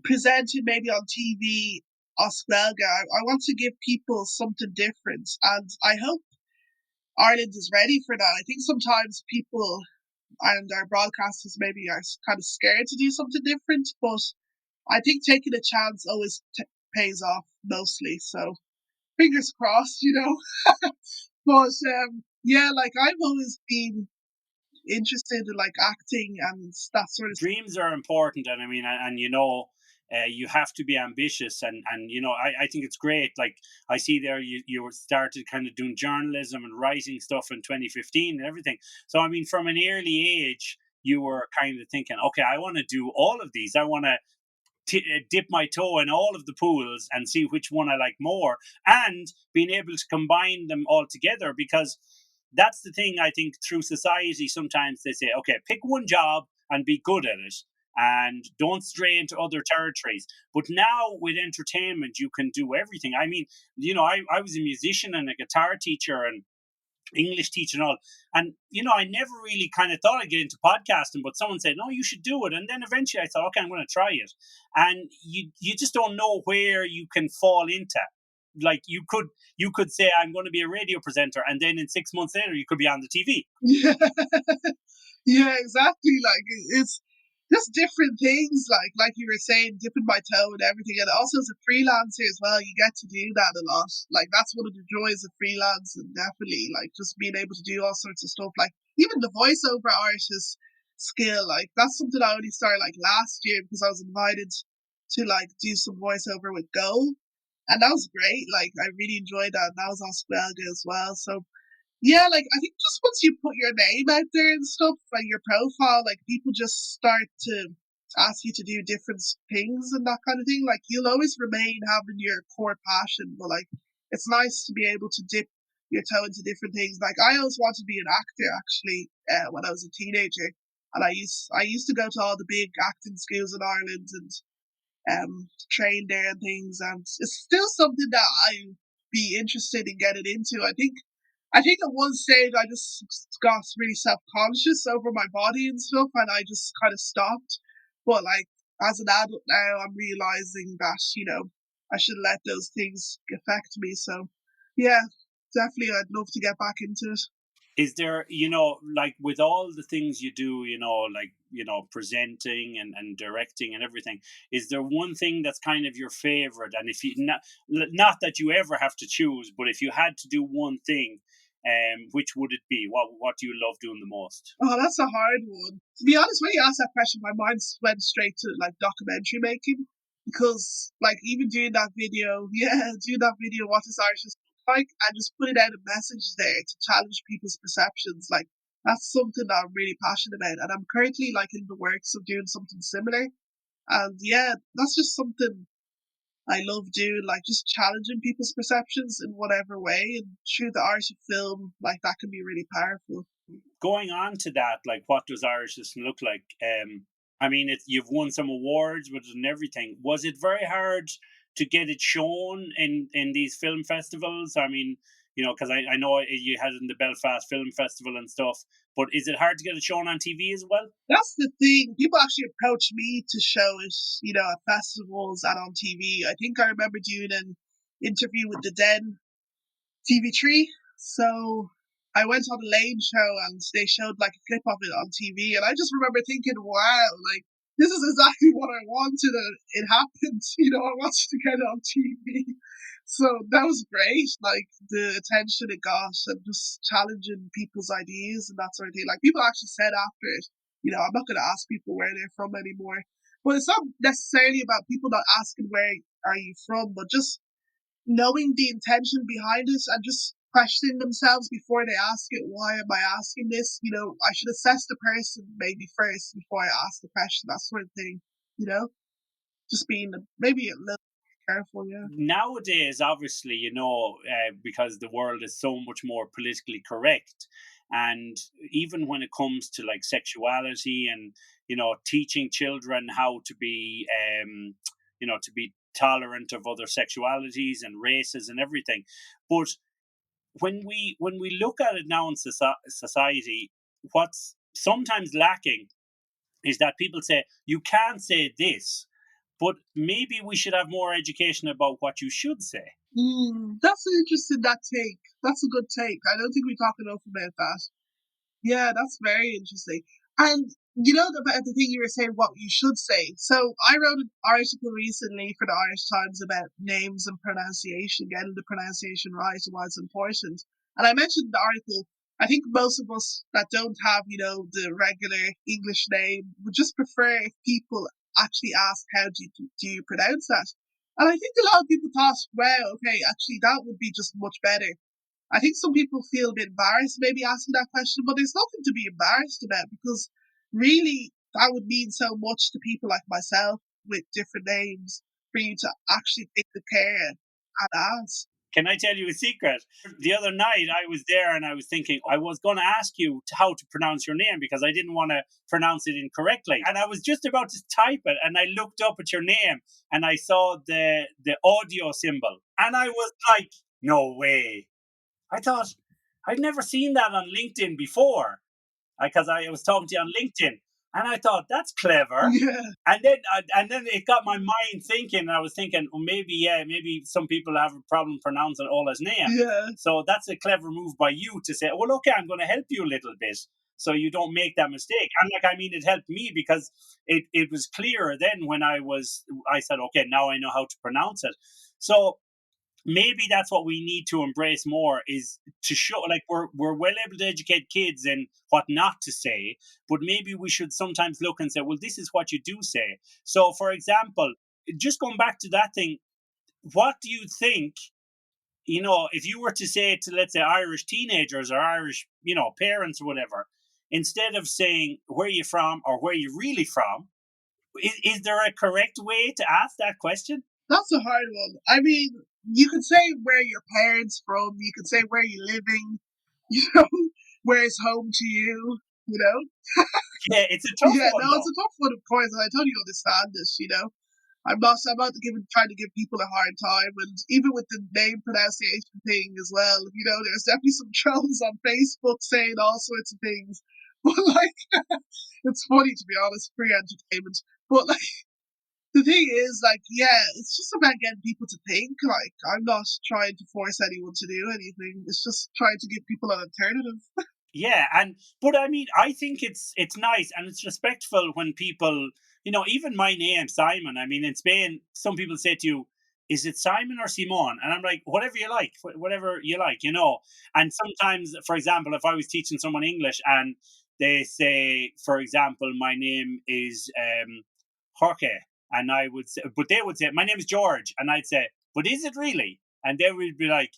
presented maybe on TV, Oswelga. I want to give people something different, and I hope Ireland is ready for that. I think sometimes people and our broadcasters maybe are kind of scared to do something different, but I think taking a chance always pays off mostly. So fingers crossed. But yeah, like I've always been interested in like acting and that sort of. Dreams are important, and I mean, and you have to be ambitious, and I think it's great. Like, I see there you started kind of doing journalism and writing stuff in 2015 and everything. So I mean, from an early age, you were kind of thinking, okay, I want to do all of these. I want to dip my toe in all of the pools and see which one I like more, and being able to combine them all together. Because that's the thing, I think, through society, sometimes they say, okay, pick one job and be good at it, and don't stray into other territories. But now with entertainment, you can do everything. I mean, I was a musician and a guitar teacher and English teacher and all. And, I never really kind of thought I'd get into podcasting, but someone said, no, you should do it. And then eventually I thought, okay, I'm going to try it. And you just don't know where you can fall into. Like, you could say, I'm going to be a radio presenter. And then in 6 months later, you could be on the TV. Yeah, yeah, exactly. Like it's just different things. Like you were saying, dipping my toe and everything. And also as a freelancer as well, you get to do that a lot. Like that's one of the joys of freelance, and definitely like just being able to do all sorts of stuff. Like even the voiceover artist skill, like that's something I only started like last year because I was invited to like do some voiceover with Go. And that was great. Like I really enjoyed that. And that was on Spelga as well. So yeah, like I think just once you put your name out there and stuff and your profile, like people just start to ask you to do different things and that kind of thing. Like you'll always remain having your core passion, but like it's nice to be able to dip your toe into different things. Like I always wanted to be an actor actually when I was a teenager, and I used to go to all the big acting schools in Ireland and train there and things, and it's still something that I'd be interested in getting into. I think at one stage I just got really self-conscious over my body and stuff, and I just kind of stopped. But like as an adult now, I'm realizing that I should let those things affect me. So yeah, definitely, I'd love to get back into it. Is there, like with all the things you do, like, presenting and directing and everything, is there one thing that's kind of your favorite? And if you, not that you ever have to choose, but if you had to do one thing, which would it be? What do you love doing the most? Oh, that's a hard one. To be honest, when you asked that question, my mind went straight to like documentary making, because like even doing that video, what is Irish like, and just putting out a message there to challenge people's perceptions, like that's something that I'm really passionate about, and I'm currently like in the works of doing something similar. And yeah, that's just something I love doing, like just challenging people's perceptions in whatever way, and through the art of film, like that can be really powerful. Going on to that, like, what does Irishness look like? I mean, you've won some awards with it and everything. Was it very hard to get it shown in these film festivals? I mean, because I know you had it in the Belfast Film Festival and stuff, but is it hard to get it shown on TV as well? That's the thing. People actually approach me to show it, at festivals and on TV. I think I remember doing an interview with the Den TV3. So I went on a Lane show and they showed like a clip of it on TV, and I just remember thinking, wow, like this is exactly what I wanted, and it happened. I wanted to get it on TV. So that was great, like the attention it got and just challenging people's ideas and that sort of thing. Like people actually said after it, I'm not going to ask people where they're from anymore. But it's not necessarily about people not asking where are you from, but just knowing the intention behind it and just questioning themselves before they ask it. Why am I asking this? I should assess the person maybe first before I ask the question, that sort of thing. You know, just being maybe a little careful. Yeah. Nowadays, obviously, because the world is so much more politically correct, and even when it comes to like sexuality and teaching children how to be to be tolerant of other sexualities and races and everything. But when we look at it now in society, what's sometimes lacking is that people say you can't say this, but maybe we should have more education about what you should say. That's an interesting take. That's a good take. I don't think we talk enough about that. Yeah, that's very interesting. And about the thing you were saying, what you should say. So I wrote an article recently for the Irish Times about names and pronunciation, getting the pronunciation right and why it's important. And I mentioned in the article, I think most of us that don't have, the regular English name would just prefer if people actually ask, how do you pronounce that? And I think a lot of people thought, wow, okay, actually that would be just much better. I think some people feel a bit embarrassed maybe asking that question, but there's nothing to be embarrassed about, because really that would mean so much to people like myself with different names for you to actually take the care and ask. Can I tell you a secret? The other night I was there and I was thinking I was going to ask you how to pronounce your name because I didn't want to pronounce it incorrectly. And I was just about to type it and I looked up at your name and I saw the audio symbol. And I was like, no way. I thought I'd never seen that on LinkedIn before because I was talking to you on LinkedIn, and I thought that's clever. Yeah. And then it got my mind thinking. And I was thinking, well, maybe some people have a problem pronouncing Ola's name. Yeah. So that's a clever move by you to say, well, okay, I'm going to help you a little bit so you don't make that mistake. And it helped me because it was clearer then when I said, okay, now I know how to pronounce it. So maybe that's what we need to embrace more, is to show like we're well able to educate kids in what not to say, but maybe we should sometimes look and say, well, this is what you do say. So for example, just going back to that thing, what do you think, if you were to say to, let's say, Irish teenagers or Irish parents or whatever, instead of saying where you from or where you really from, is there a correct way to ask that question? That's a hard one. I mean, you could say where your parents from, you could say where you're living, you know, where's home to you, you know. Yeah, it's a tough Yeah, one no, it's though. a tough one, of course, and I totally understand this, you know. I'm not trying to give people a hard time, and even with the name pronunciation thing as well, you know, there's definitely some trolls on Facebook saying all sorts of things. But like, it's funny to be honest, free entertainment. But like, the thing is, like, yeah, it's just about getting people to think. Like, I'm not trying to force anyone to do anything. It's just trying to give people an alternative. Yeah, and but I mean, I think it's nice and it's respectful when people, even my name Simon. I mean, in Spain, some people say to you, "Is it Simon or Simon?" And I'm like, "Whatever you like, whatever you like." And sometimes, for example, if I was teaching someone English and they say, for example, my name is Jorge, and I would say, but they would say, "My name is George," and I'd say, "But is it really?" And they would be like,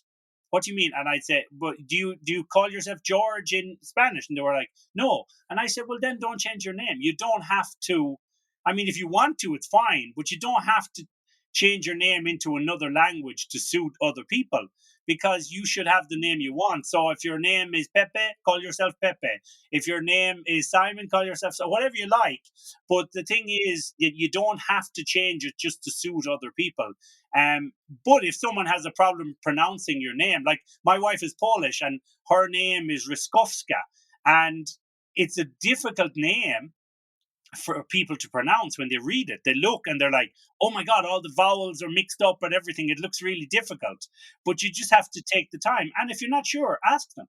"What do you mean?" And I'd say, "But do you call yourself George in Spanish?" And they were like, "No." And I said, "Well, then don't change your name. You don't have to. I mean, if you want to, it's fine, but you don't have to change your name into another language to suit other people because you should have the name you want. So if your name is Pepe, call yourself Pepe. If your name is Simon, call yourself so whatever you like. But the thing is, you don't have to change it just to suit other people. Um, but if someone has a problem pronouncing your name, like my wife is Polish and her name is Ryskowska, and it's a difficult name for people to pronounce when they read it. They look and they're like, "Oh my God, all the vowels are mixed up and everything. It looks really difficult." But you just have to take the time. And if you're not sure, ask them.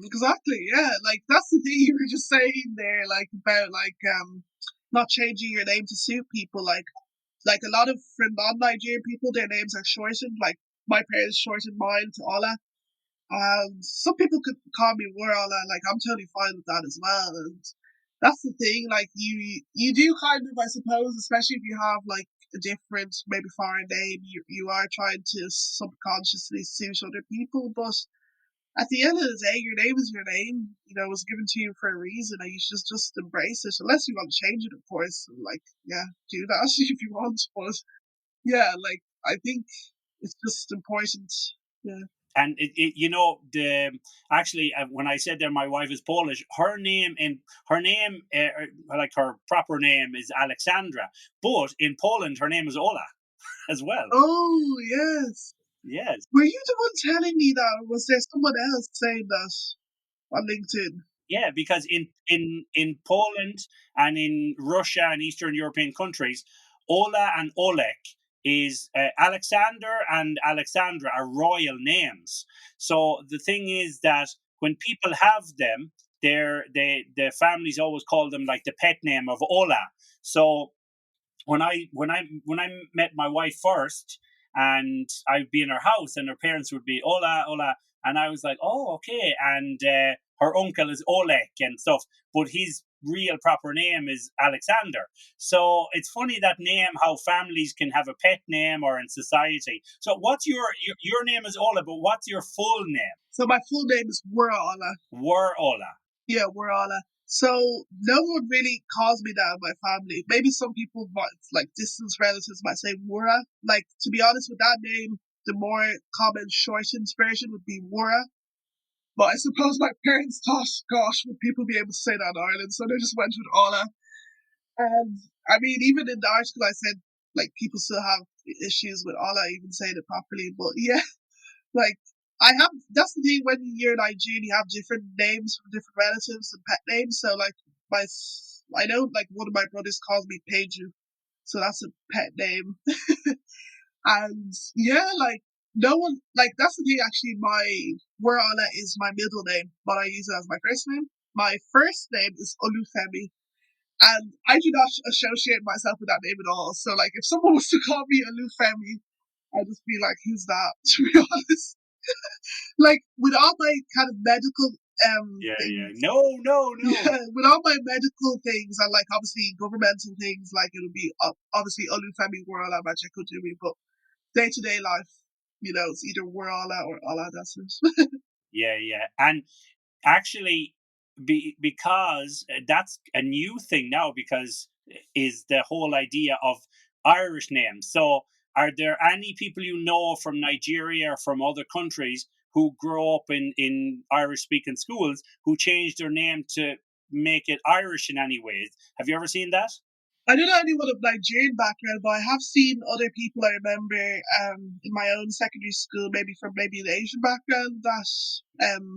Exactly, yeah. Like, that's the thing you were just saying there, like, about, like, not changing your name to suit people. Like a lot of from non-Nigerian people, their names are shortened. Like, my parents shortened mine to Ola. Some people could call me Warala, like I'm totally fine with that as well. And that's the thing, like you do kind of, I suppose, especially if you have like a different, maybe foreign name, you are trying to subconsciously suit other people. But at the end of the day, your name is your name. You know, it was given to you for a reason, and you should just embrace it. Unless you want to change it, of course. Like, yeah, do that if you want. But yeah, like I think it's just important. Yeah. And the actually when I said that my wife is Polish, like her proper name is Alexandra, but in Poland her name is Ola as well. Oh yes. Yes. Were you the one telling me that, or was there someone else saying that on LinkedIn? Yeah, because in Poland and in Russia and Eastern European countries, Ola and Oleg is Alexander and Alexandra are royal names. So the thing is that when people have them, the families always call them like the pet name of Ola. So when I met my wife first, and I'd be in her house, and her parents would be Ola, Ola, and I was like, oh, okay. And her uncle is Oleg and stuff, but his real proper name is Alexander. So it's funny that name, how families can have a pet name or in society. So what's your name is Ola, but what's your full name? So my full name is Warala. Were Ola. Yeah, Warala. So no one really calls me that in my family. Maybe some people, like distant relatives, might say Wura. Like, to be honest with that name, the more common shortened version would be Wura. But I suppose my parents thought, gosh, would people be able to say that in Ireland? So they just went with Ola. And I mean, even in the article, I said like people still have issues with Ola even saying it properly. But yeah, like I have. That's the thing, when you're Nigerian, you have different names from different relatives and pet names. So like I know like one of my brothers calls me Peju, so that's a pet name. And yeah, like no one, like that's the thing. Actually, my Warala is my middle name, but I use it as my first name. My first name is Olufemi, and I do not associate myself with that name at all. So like, if someone was to call me Olufemi, I'd just be like, "Who's that?" To be honest, like with all my kind of medical Yeah, yeah. things, No, no, no. yeah, with all my medical things and like obviously governmental things, like it'll be obviously Olufemi Ola Majekodunmi, but day to day life, you know, it's either Warala or Ola. That's it. Yeah, yeah. And actually, because that's a new thing now, because is the whole idea of Irish names. So Are there any people you know from Nigeria or from other countries who grow up in Irish speaking schools who changed their name to make it Irish in any ways? Have you ever seen that? I don't know anyone of Nigerian background, but I have seen other people I remember in my own secondary school, maybe from maybe an Asian background that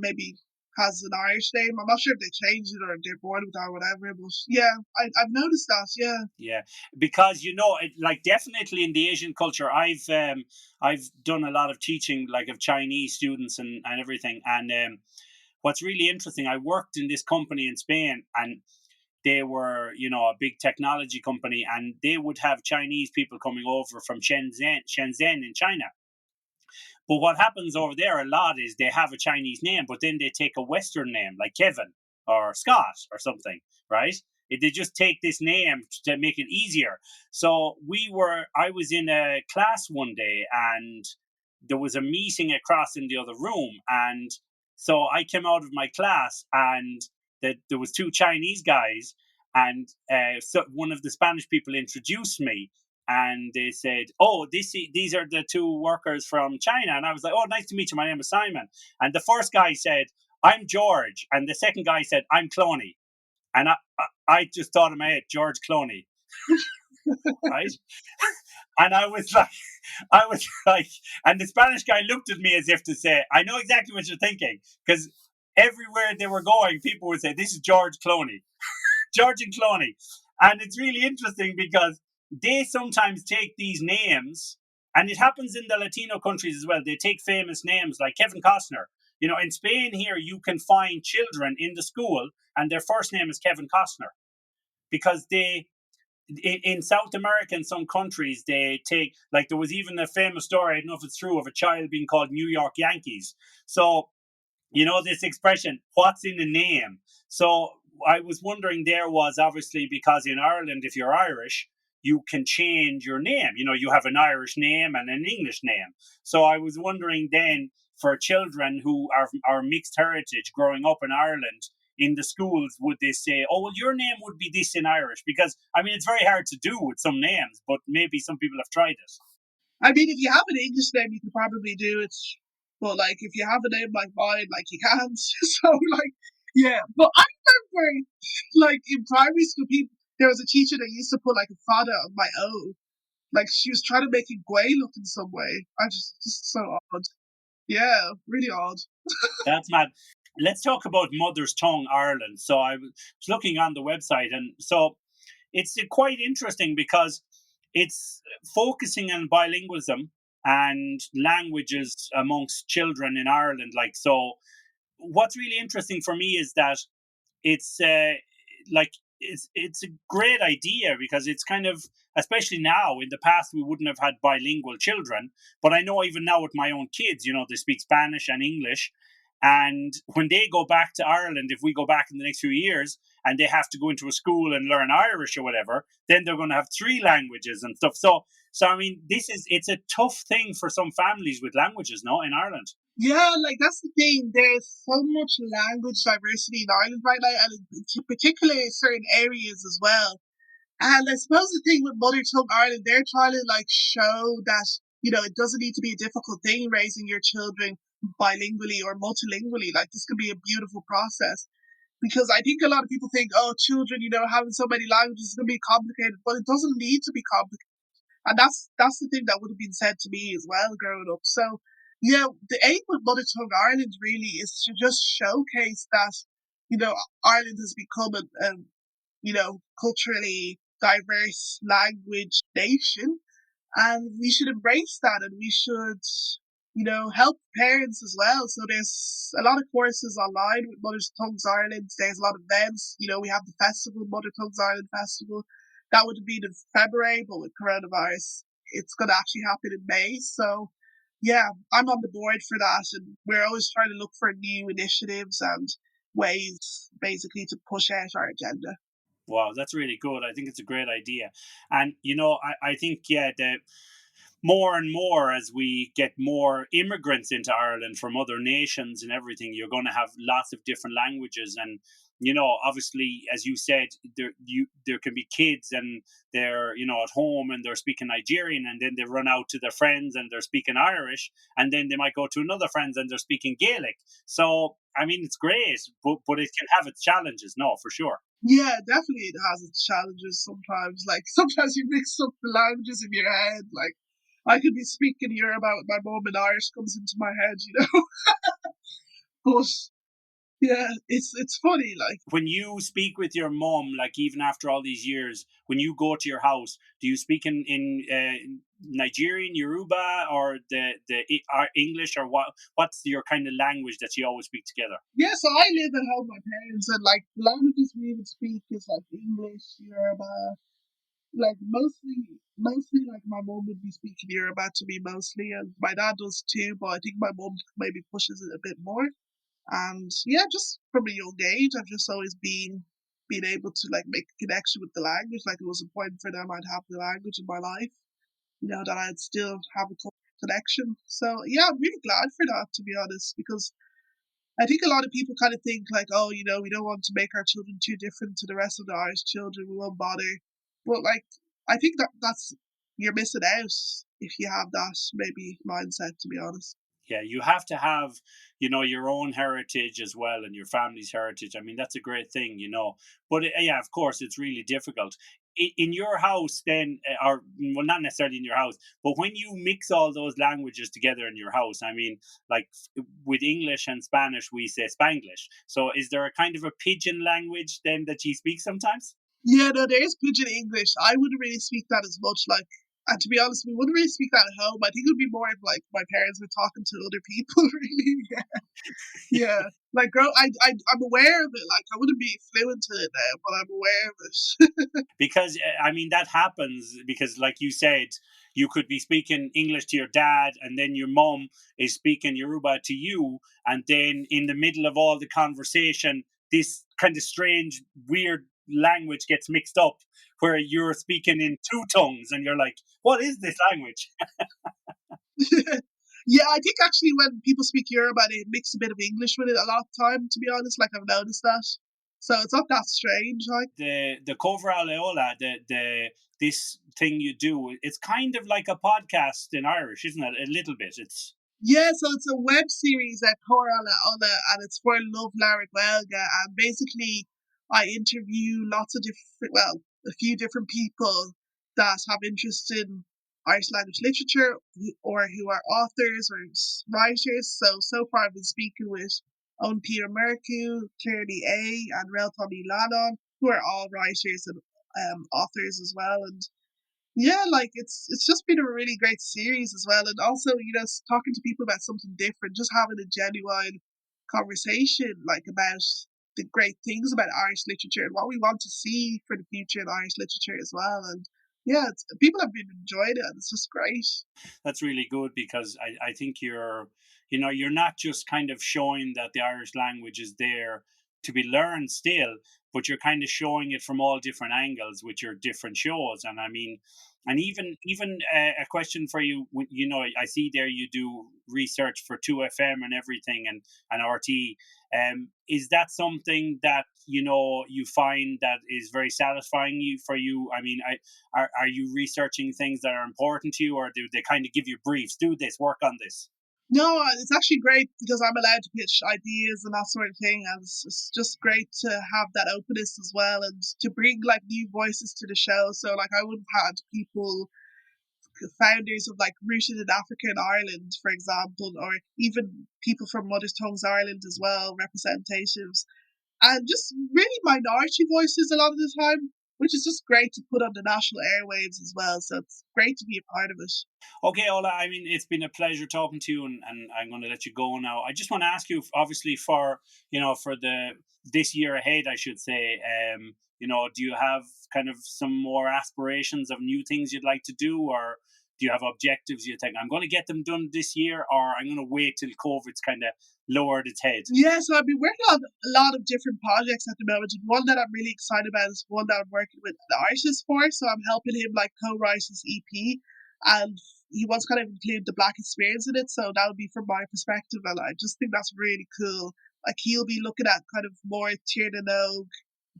maybe has an Irish name. I'm not sure if they changed it or if they're born with that or whatever, but yeah, I've noticed that, yeah. Yeah, because like definitely in the Asian culture, I've done a lot of teaching, like of Chinese students and everything. And what's really interesting, I worked in this company in Spain, and they were, a big technology company, and they would have Chinese people coming over from Shenzhen in China. But what happens over there a lot is they have a Chinese name, but then they take a Western name like Kevin or Scott or something, right? They just take this name to make it easier. So I was in a class one day, and there was a meeting across in the other room. And so I came out of my class, and there was two Chinese guys, and so one of the Spanish people introduced me, and they said, "Oh, these are the two workers from China." And I was like, "Oh, nice to meet you. My name is Simon." And the first guy said, "I'm George," and the second guy said, "I'm Cloney." And I just thought in my head, George Cloney, right? And I was like, and the Spanish guy looked at me as if to say, "I know exactly what you're thinking," because everywhere they were going, people would say, "This is George Cloney." George and Clooney. And it's really interesting because they sometimes take these names, and it happens in the Latino countries as well. They take famous names like Kevin Costner. In Spain here, you can find children in the school, and their first name is Kevin Costner because in South America, in some countries, they take, like, there was even a famous story, I don't know if it's true, of a child being called New York Yankees. So, this expression, what's in a name? So I was wondering, there was obviously, because in Ireland, if you're Irish, you can change your name. You have an Irish name and an English name. So I was wondering then, for children who are mixed heritage growing up in Ireland, in the schools, would they say, "Oh, well, your name would be this in Irish"? Because, I mean, it's very hard to do with some names, but maybe some people have tried it. I mean, if you have an English name, you could probably do it. But like, if you have a name like mine, like you can't. So like, yeah. But I remember, like in primary school, people there was a teacher that used to put like a father on my O. Like she was trying to make it Gway look in some way. I just so odd. Yeah, really odd. That's mad. Let's talk about Mother's Tongue Ireland. So I was looking on the website, and so it's quite interesting because it's focusing on bilingualism and languages amongst children in Ireland. Like, so what's really interesting for me is that it's like it's a great idea, because it's kind of, especially now, in the past we wouldn't have had bilingual children, but I know even now with my own kids, they speak Spanish and English. And when they go back to Ireland, if we go back in the next few years and they have to go into a school and learn Irish or whatever, then they're going to have three languages and stuff. So I mean, it's a tough thing for some families with languages, no, in Ireland. Yeah, like that's the thing. There's so much language diversity in Ireland right now, and in particular certain areas as well. And I suppose the thing with Mother Tongue Ireland, they're trying to like show that, it doesn't need to be a difficult thing raising your children bilingually or multilingually. Like this could be a beautiful process. Because I think a lot of people think, oh, children, having so many languages is gonna be complicated, but it doesn't need to be complicated. And that's the thing that would have been said to me as well growing up. So yeah, the aim with Mother Tongue Ireland really is to just showcase that, Ireland has become culturally diverse language nation, and we should embrace that, and we should, help parents as well. So there's a lot of courses online with Mother Tongues Ireland. There's a lot of events. We have the festival, Mother Tongues Ireland Festival. That would have been in February, but with coronavirus, it's going to actually happen in May. So yeah, I'm on the board for that, and we're always trying to look for new initiatives and ways, basically, to push out our agenda. Wow, that's really good. I think it's a great idea. And I think, yeah, the more and more as we get more immigrants into Ireland from other nations and everything, you're going to have lots of different languages. And obviously, as you said, there can be kids and they're at home and they're speaking Nigerian, and then they run out to their friends and they're speaking Irish, and then they might go to another friends and they're speaking Gaelic. So I mean, it's great, but it can have its challenges. No, for sure. Yeah, definitely it has its challenges sometimes. Like sometimes you mix up the languages in your head. Like I could be speaking Yoruba with my mum and Irish comes into my head. But yeah, it's funny. Like When you speak with your mom, like even after all these years, when you go to your house, do you speak in Nigerian, Yoruba, or the English, or what's your kind of language that you always speak together? yeah, so I live at home with my parents, and like the languages we would speak is like English, Yoruba. Like mostly like my mum would be speaking Yoruba to me mostly, and my dad does too. But I think my mum maybe pushes it a bit more. And yeah, just from a young age, I've just always been able to like make a connection with the language. Like it was important for them I'd have the language in my life, that I'd still have a connection. So yeah, I'm really glad for that, to be honest, because I think a lot of people kind of think like, oh, we don't want to make our children too different to the rest of the Irish children. We won't bother. But like, I think that's you're missing out if you have that maybe mindset, to be honest. Yeah, you have to have, your own heritage as well and your family's heritage. I mean, that's a great thing. But yeah, of course, it's really difficult. In your house, then, or well, not necessarily in your house, but when you mix all those languages together in your house, I mean, like with English and Spanish, we say Spanglish. So is there a kind of a pidgin language then that you speak sometimes? Yeah, no, there is pidgin English. I wouldn't really speak that as much. Like, and to be honest, we wouldn't really speak that at home. I think it would be more if like my parents were talking to other people. Really, yeah. Like, I'm aware of it. Like, I wouldn't be fluent in it now, but I'm aware of it. Because I mean that happens because, like you said, you could be speaking English to your dad, and then your mom is speaking Yoruba to you, and then in the middle of all the conversation, this kind of strange, weird language gets mixed up where you're speaking in two tongues, and you're like, "What is this language?" Yeah, I think actually when people speak Yoruba, they mix a bit of English with it a lot of time. To be honest, like I've noticed that, so it's not that strange. Like. The cover Ola, the this thing you do, it's kind of like a podcast in Irish, isn't it? A little bit. It's Yeah, so it's a web series at Ola, and it's for Love Larry Ghaeilge. And basically, I interview lots of different, well, a few different people that have interest in Irish language literature or who are authors or writers. So far, I've been speaking with Owen Peter Mercu, Clearly A, and Rel Tommy Lannon, who are all writers and authors as well. And yeah, like it's just been a really great series as well, and also talking to people about something different, just having a genuine conversation like about the great things about Irish literature and what we want to see for the future in Irish literature as well. And yeah, people have been enjoying it, and it's just great. that's really good because I think you're not just kind of showing that the Irish language is there to be learned still, but you're kind of showing it from all different angles with your different shows. And I mean, and even a question for you, I see there you do research for 2FM and everything, and RT. Is that something that you find that is very satisfying for you? I mean, are you researching things that are important to you, or do they kind of give you briefs? Do this, work on this. No, it's actually great because I'm allowed to pitch ideas and that sort of thing, and it's just great to have that openness as well, and to bring like new voices to the show. So like I would have had people, founders of like Rooted in Africa and Ireland, for example, or even people from Mother Tongues Ireland as well, representatives, and just really minority voices a lot of the time, which is just great to put on the national airwaves as well. So it's great to be a part of it. Okay, Ola, I mean, it's been a pleasure talking to you, and I'm going to let you go now. I just want to ask you, obviously, for this year ahead, I should say, do you have kind of some more aspirations of new things you'd like to do, or do you have objectives you think I'm going to get them done this year, or I'm going to wait till COVID's kind of lowered its head? Yeah, so I've been working on a lot of different projects at the moment. And one that I'm really excited about is one that I'm working with the artist for. So I'm helping him like co-write his EP. And he wants to kind of include the Black experience in it. So that would be from my perspective, and I just think that's really cool. Like he'll be looking at kind of more Tír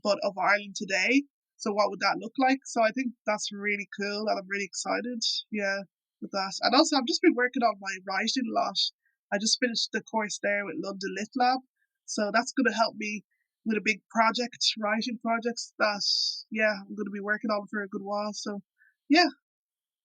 but of Ireland today. So what would that look like? So I think that's really cool, and I'm really excited. Yeah, with that. And also, I've just been working on my writing a lot. I just finished the course there with London Lit Lab, so that's going to help me with a big project, writing projects that I'm going to be working on for a good while. So yeah,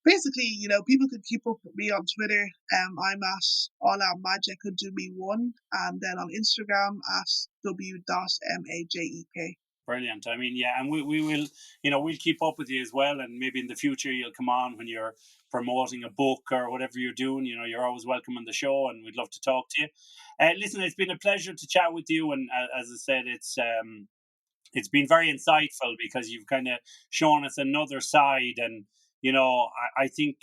basically, people can keep up with me on Twitter. I'm at Ola Majekodunmi1, and then on Instagram at w.majek. Brilliant. I mean, yeah, and we will, we'll keep up with you as well, and maybe in the future you'll come on when you're promoting a book or whatever you're doing. You're always welcome on the show, and we'd love to talk to you. Listen, it's been a pleasure to chat with you, and as I said, it's been very insightful because you've kind of shown us another side. And I think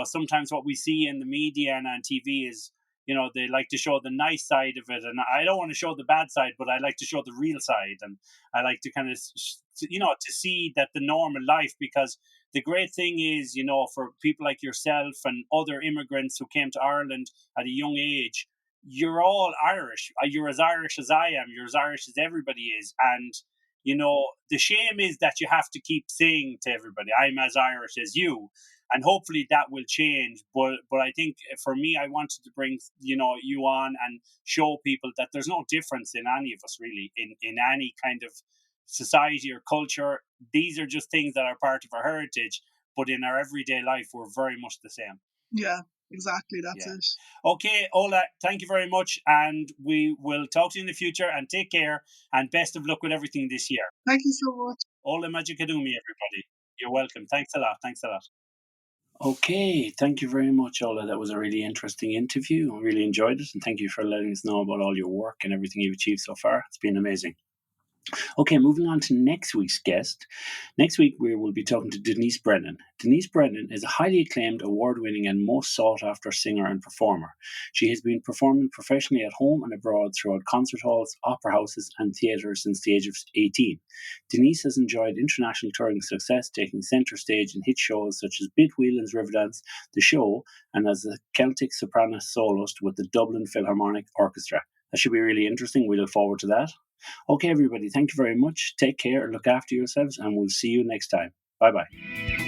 sometimes what we see in the media and on TV is they like to show the nice side of it, and I don't want to show the bad side, but I like to show the real side. And I like to kind of to see that the normal life, because the great thing is, for people like yourself and other immigrants who came to Ireland at a young age, you're all Irish. You're as Irish as I am. You're as Irish as everybody is. And, the shame is that you have to keep saying to everybody, I'm as Irish as you. And hopefully that will change. But I think for me, I wanted to bring, you on and show people that there's no difference in any of us really, in any kind of society or culture. These are just things that are part of our heritage. But in our everyday life, we're very much the same. Yeah. Exactly, that's it. Okay, Ola, thank you very much, and we will talk to you in the future, and take care, and best of luck with everything this year. Thank you so much. Ola Majekodunmi, everybody. You're welcome. Thanks a lot. Okay, thank you very much, Ola. That was a really interesting interview. I really enjoyed it, and thank you for letting us know about all your work and everything you've achieved so far. It's been amazing. Okay, moving on to next week's guest. Next week, we will be talking to Denise Brennan. Denise Brennan is a highly acclaimed, award-winning and most sought-after singer and performer. She has been performing professionally at home and abroad throughout concert halls, opera houses and theatres since the age of 18. Denise has enjoyed international touring success, taking centre stage in hit shows such as Bid Whelan's Riverdance, The Show, and as a Celtic soprano soloist with the Dublin Philharmonic Orchestra. That should be really interesting. We look forward to that. Okay, everybody, thank you very much. Take care, look after yourselves, and we'll see you next time. Bye-bye.